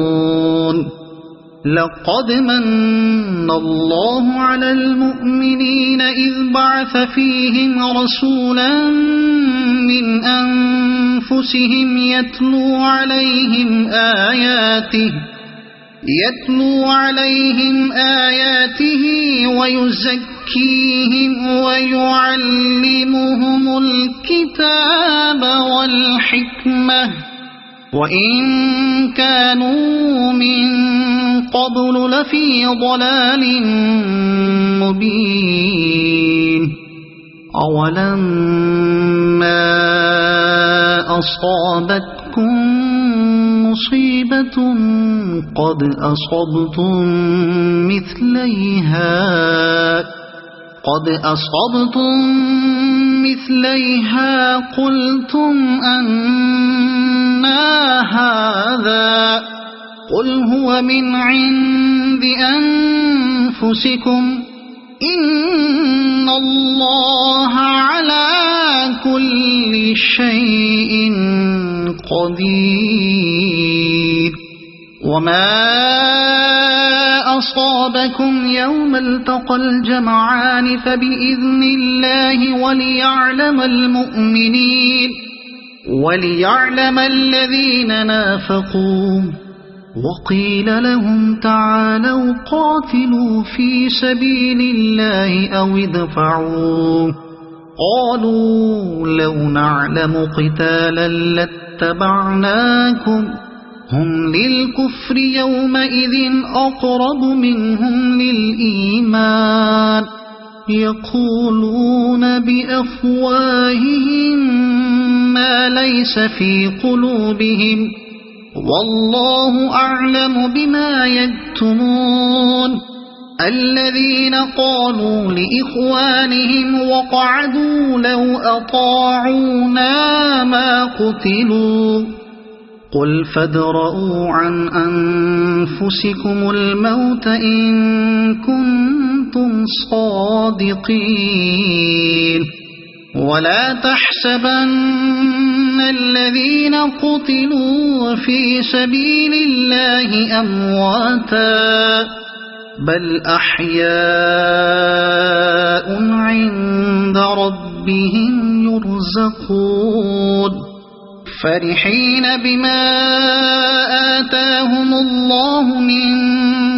S1: لقد من الله على المؤمنين إذ بعث فيهم رسولا من أنفسهم يتلو عليهم آياته ويزكيهم ويعلمهم الكتاب والحكمة وإن كانوا من قبل لفي ضلال مبين أولما أصابتكم مصيبة قد أصبتم مثليها قلتم أنى هذا قل هو من عند أنفسكم إن الله على كل شيء قدير وما أصابكم يوم التقى الجمعان فبإذن الله وليعلم المؤمنين وليعلم الذين نافقوا وقيل لهم تعالوا قاتلوا في سبيل الله أو ادفعوا قالوا لو نعلم قتالا لاتبعناكم هم للكفر يومئذ أقرب منهم للإيمان يقولون بأفواههم ما ليس في قلوبهم والله أعلم بما يكتمون الذين قالوا لإخوانهم وقعدوا لو أطاعونا ما قتلوا قل فادرءوا عن أنفسكم الموت إن كنتم صادقين ولا تحسبن الذين قتلوا في سبيل الله أمواتا بل أحياء عند ربهم يرزقون فرحين بما آتاهم الله من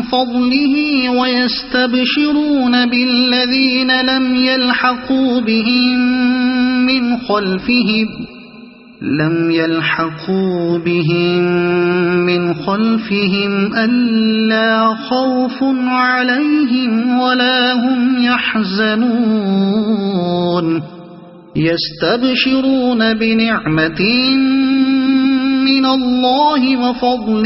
S1: فضله ويستبشرون بالذين لم يلحقوا بهم من خلفهم ألا خوف عليهم ولا هم يحزنون يستبشرون بنعمة من الله وفضل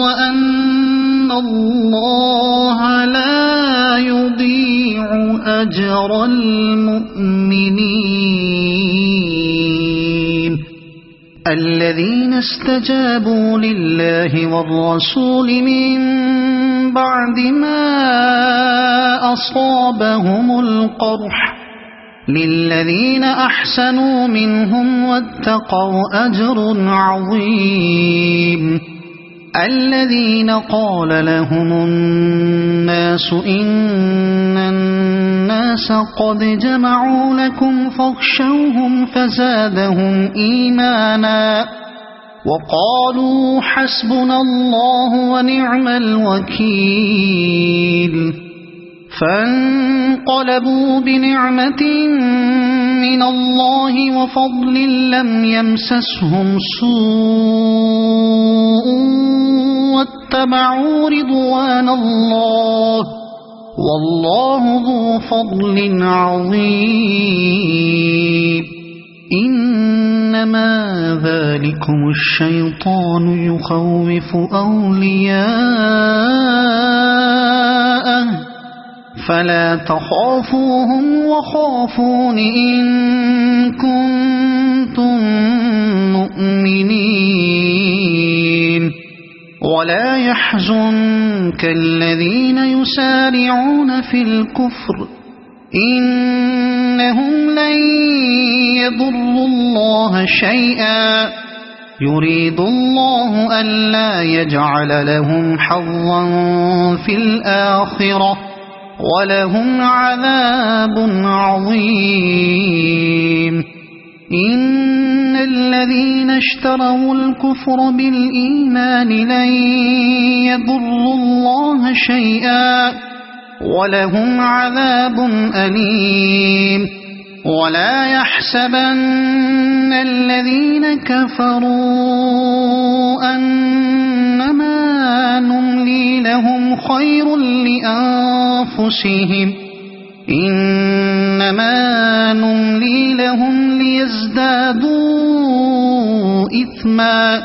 S1: وأن الله لا يضيع أجر المؤمنين الذين استجابوا لله والرسول من بعد ما أصابهم القرح للذين أحسنوا منهم واتقوا أجر عظيم الذين قال لهم الناس إن الناس قد جمعوا لكم فاخشوهم فزادهم إيمانا وقالوا حسبنا الله ونعم الوكيل فانقلبوا بنعمة من الله وفضل لم يمسسهم سوء واتبعوا رضوان الله والله ذو فضل عظيم إنما ذلكم الشيطان يخوف أولياءه فلا تخافوهم وخافون إن كنتم مؤمنين ولا يحزنك الذين يسارعون في الكفر إنهم لن يضروا الله شيئا يريد الله ألا يجعل لهم حظا في الآخرة ولهم عذاب عظيم إن الذين اشتروا الكفر بالإيمان لن يضروا الله شيئا ولهم عذاب أليم ولا يحسبن الذين كفروا أنما نملي لهم خير لأنفسهم إنما نملي لهم ليزدادوا إثما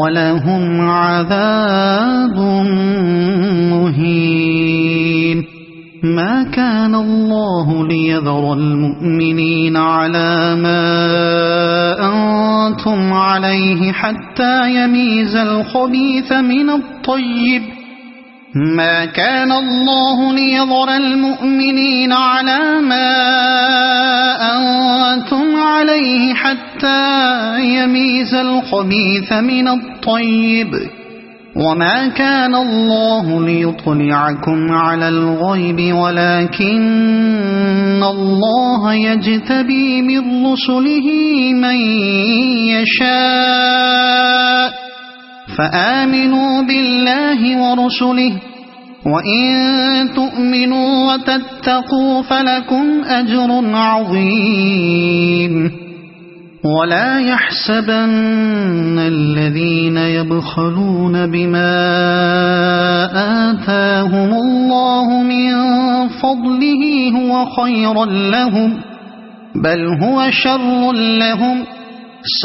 S1: ولهم عذاب مهين ما كان الله ليذر المؤمنين على ما أنتم عليه حتى يميز الخبيث من الطيب ما كان الله ليذر المؤمنين على ما أنتم عليه حتى يميز الخبيث من الطيب وما كان الله ليطلعكم على الغيب ولكن الله يجتبي من رسله من يشاء فآمنوا بالله ورسله وإن تؤمنوا وتتقوا فلكم أجر عظيم ولا يحسبن الذين يبخلون بما آتاهم الله من فضله هو خيرا لهم بل هو شر لهم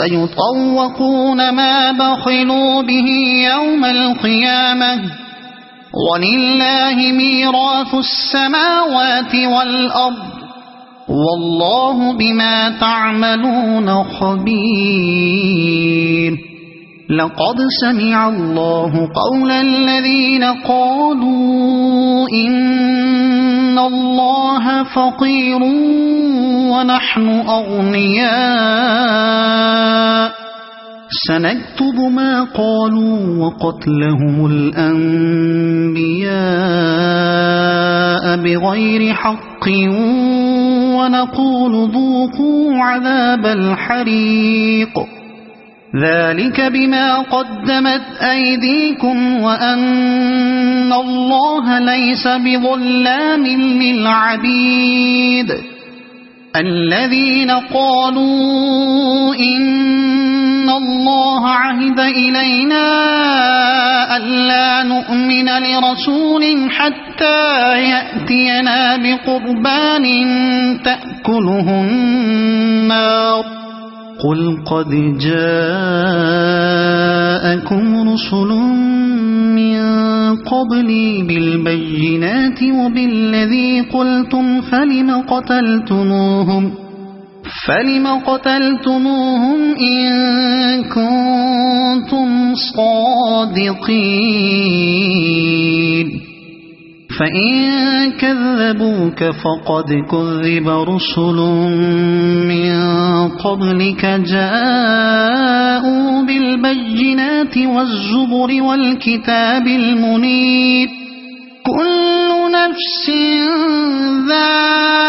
S1: سيطوقون ما بخلوا به يوم القيامة ولله ميراث السماوات والأرض والله بما تعملون خبير لقد سمع الله قول الذين قالوا إن الله فقير ونحن أغنياء سنكتب ما قالوا وقتلهم الأنبياء بغير حق ونقول ذوقوا عذاب الحريق ذلك بما قدمت أيديكم وأن الله ليس بظلام للعبيد الذين قالوا إن الله عهد إلينا ألا نؤمن لرسول حتى يأتينا بقربان تأكله النار قل قد جاءكم رسل من قبلي بالبينات وبالذي قلتم فلم قتلتموهم إن كنتم صادقين فإن كذبوك فقد كذب رسل من قبلك جاءوا بالبينات والزبر والكتاب المنير كل نفس ذائقة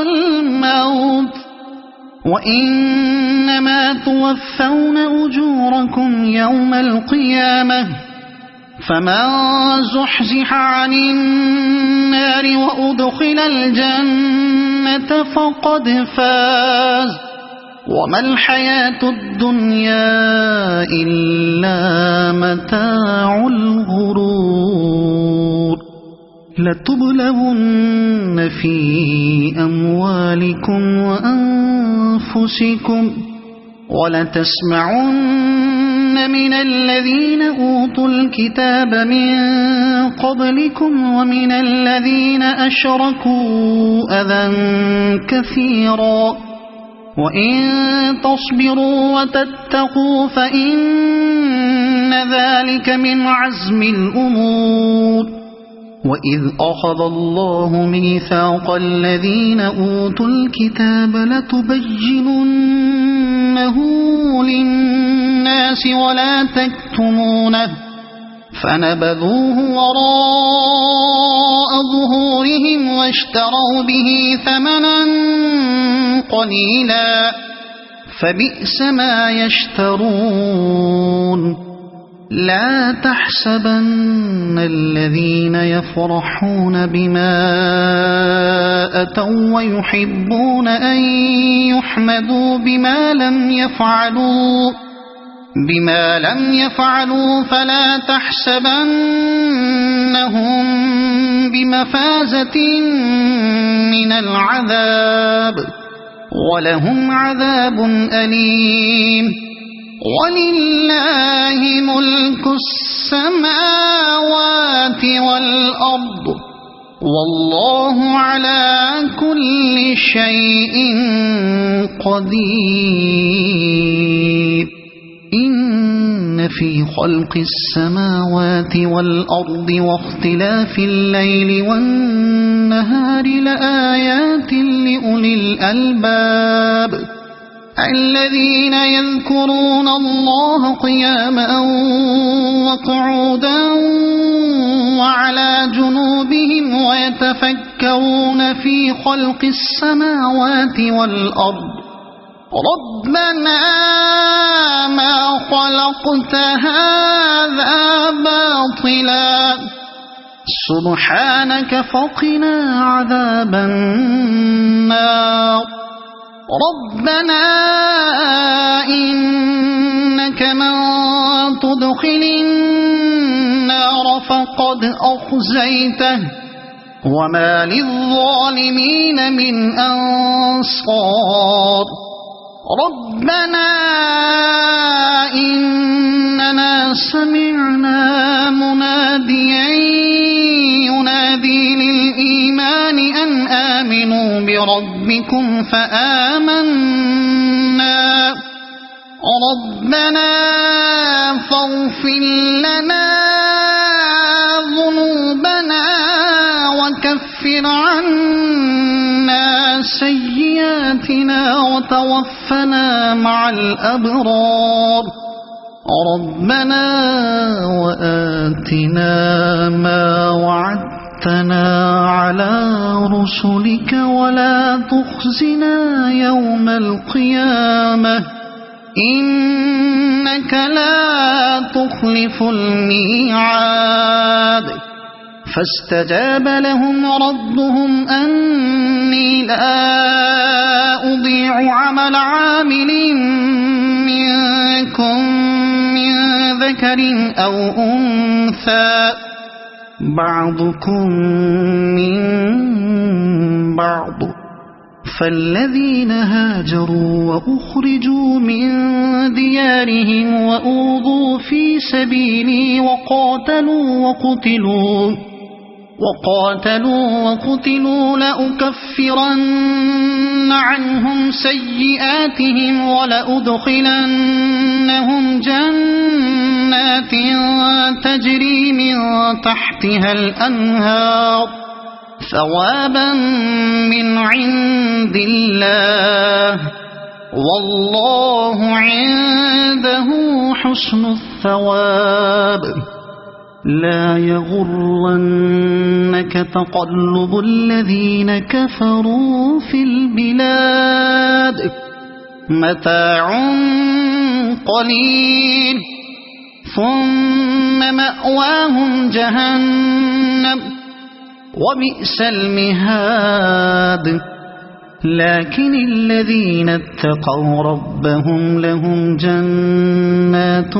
S1: الموت وإنما توفون أجوركم يوم القيامة فمن زحزح عن النار وأدخل الجنة فقد فاز وما الحياة الدنيا إلا متاع الغرور لتبلغن في أموالكم وأنفسكم ولتسمعن من الذين أوتوا الكتاب من قبلكم ومن الذين أشركوا أذى كثيرا وإن تصبروا وتتقوا فإن ذلك من عزم الأمور وإذ أخذ الله ميثاق الذين أوتوا الكتاب لتبيننه للناس ولا تكتمونه فنبذوه وراء ظهورهم واشتروا به ثمنا قليلا فبئس ما يشترون لا تحسبن الذين يفرحون بما أتوا ويحبون أن يحمدوا بما لم يفعلوا فلا تحسبنهم بمفازة من العذاب ولهم عذاب أليم ولله ملك السماوات والأرض والله على كل شيء قدير إن في خلق السماوات والأرض واختلاف الليل والنهار لآيات لأولي الألباب الذين يذكرون الله قياما وقعودا وعلى جنوبهم ويتفكرون في خلق السماوات والأرض ربنا ما خلقت هذا باطلا سبحانك فقنا عذاب النار ربنا إنك من تدخل النار فقد أخزيته وما للظالمين من أنصار ربنا إننا سمعنا مناديا ينادي للإيمان أن آمنوا بربكم فآمنا ربنا فاغفر لنا ذنوبنا وكفر عنا سيئاتنا وتوفنا مع الأبرار ربنا وآتنا ما وعدتنا على رسلك ولا تخزنا يوم القيامة إنك لا تخلف الميعاد فاستجاب لهم ربهم أني لا أضيع عمل عامل منكم من ذكر أو أنثى بعضكم من بعض فالذين هاجروا وأخرجوا من ديارهم وأوذوا في سبيلي وقاتلوا وقتلوا لأكفرن عنهم سيئاتهم ولأدخلنهم جنات تجري من تحتها الأنهار ثوابا من عند الله والله عنده حسن الثواب لا يغرنك تقلب الذين كفروا في البلاد متاع قليل ثم مأواهم جهنم وبئس المهاد لكن الذين اتقوا ربهم لهم جنات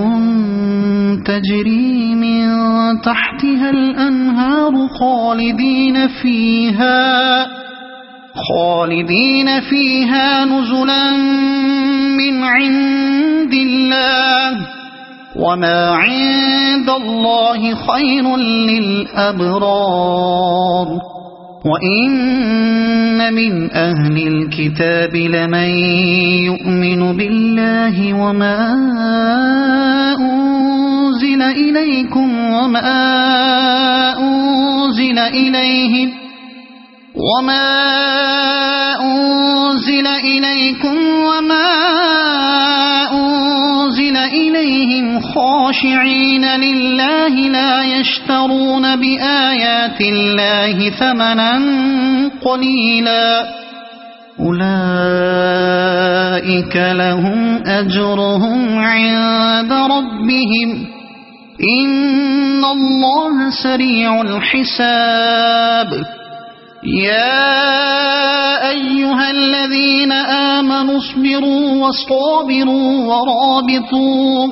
S1: تجري من تحتها الأنهار خالدين فيها نزلا من عند الله وما عند الله خير للأبرار وإن من أهل الكتاب لمن يؤمن بالله وما أنزل إليكم وما أنزل إليهم خاشعين لله لا يشترون بآيات الله ثمنا قليلا أولئك لهم أجرهم عند ربهم إن الله سريع الحساب يا أيها الذين آمنوا اصبروا وصابروا ورابطوا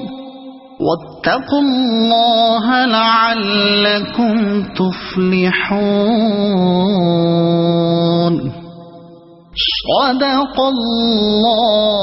S1: واتقوا الله لعلكم تفلحون صدق الله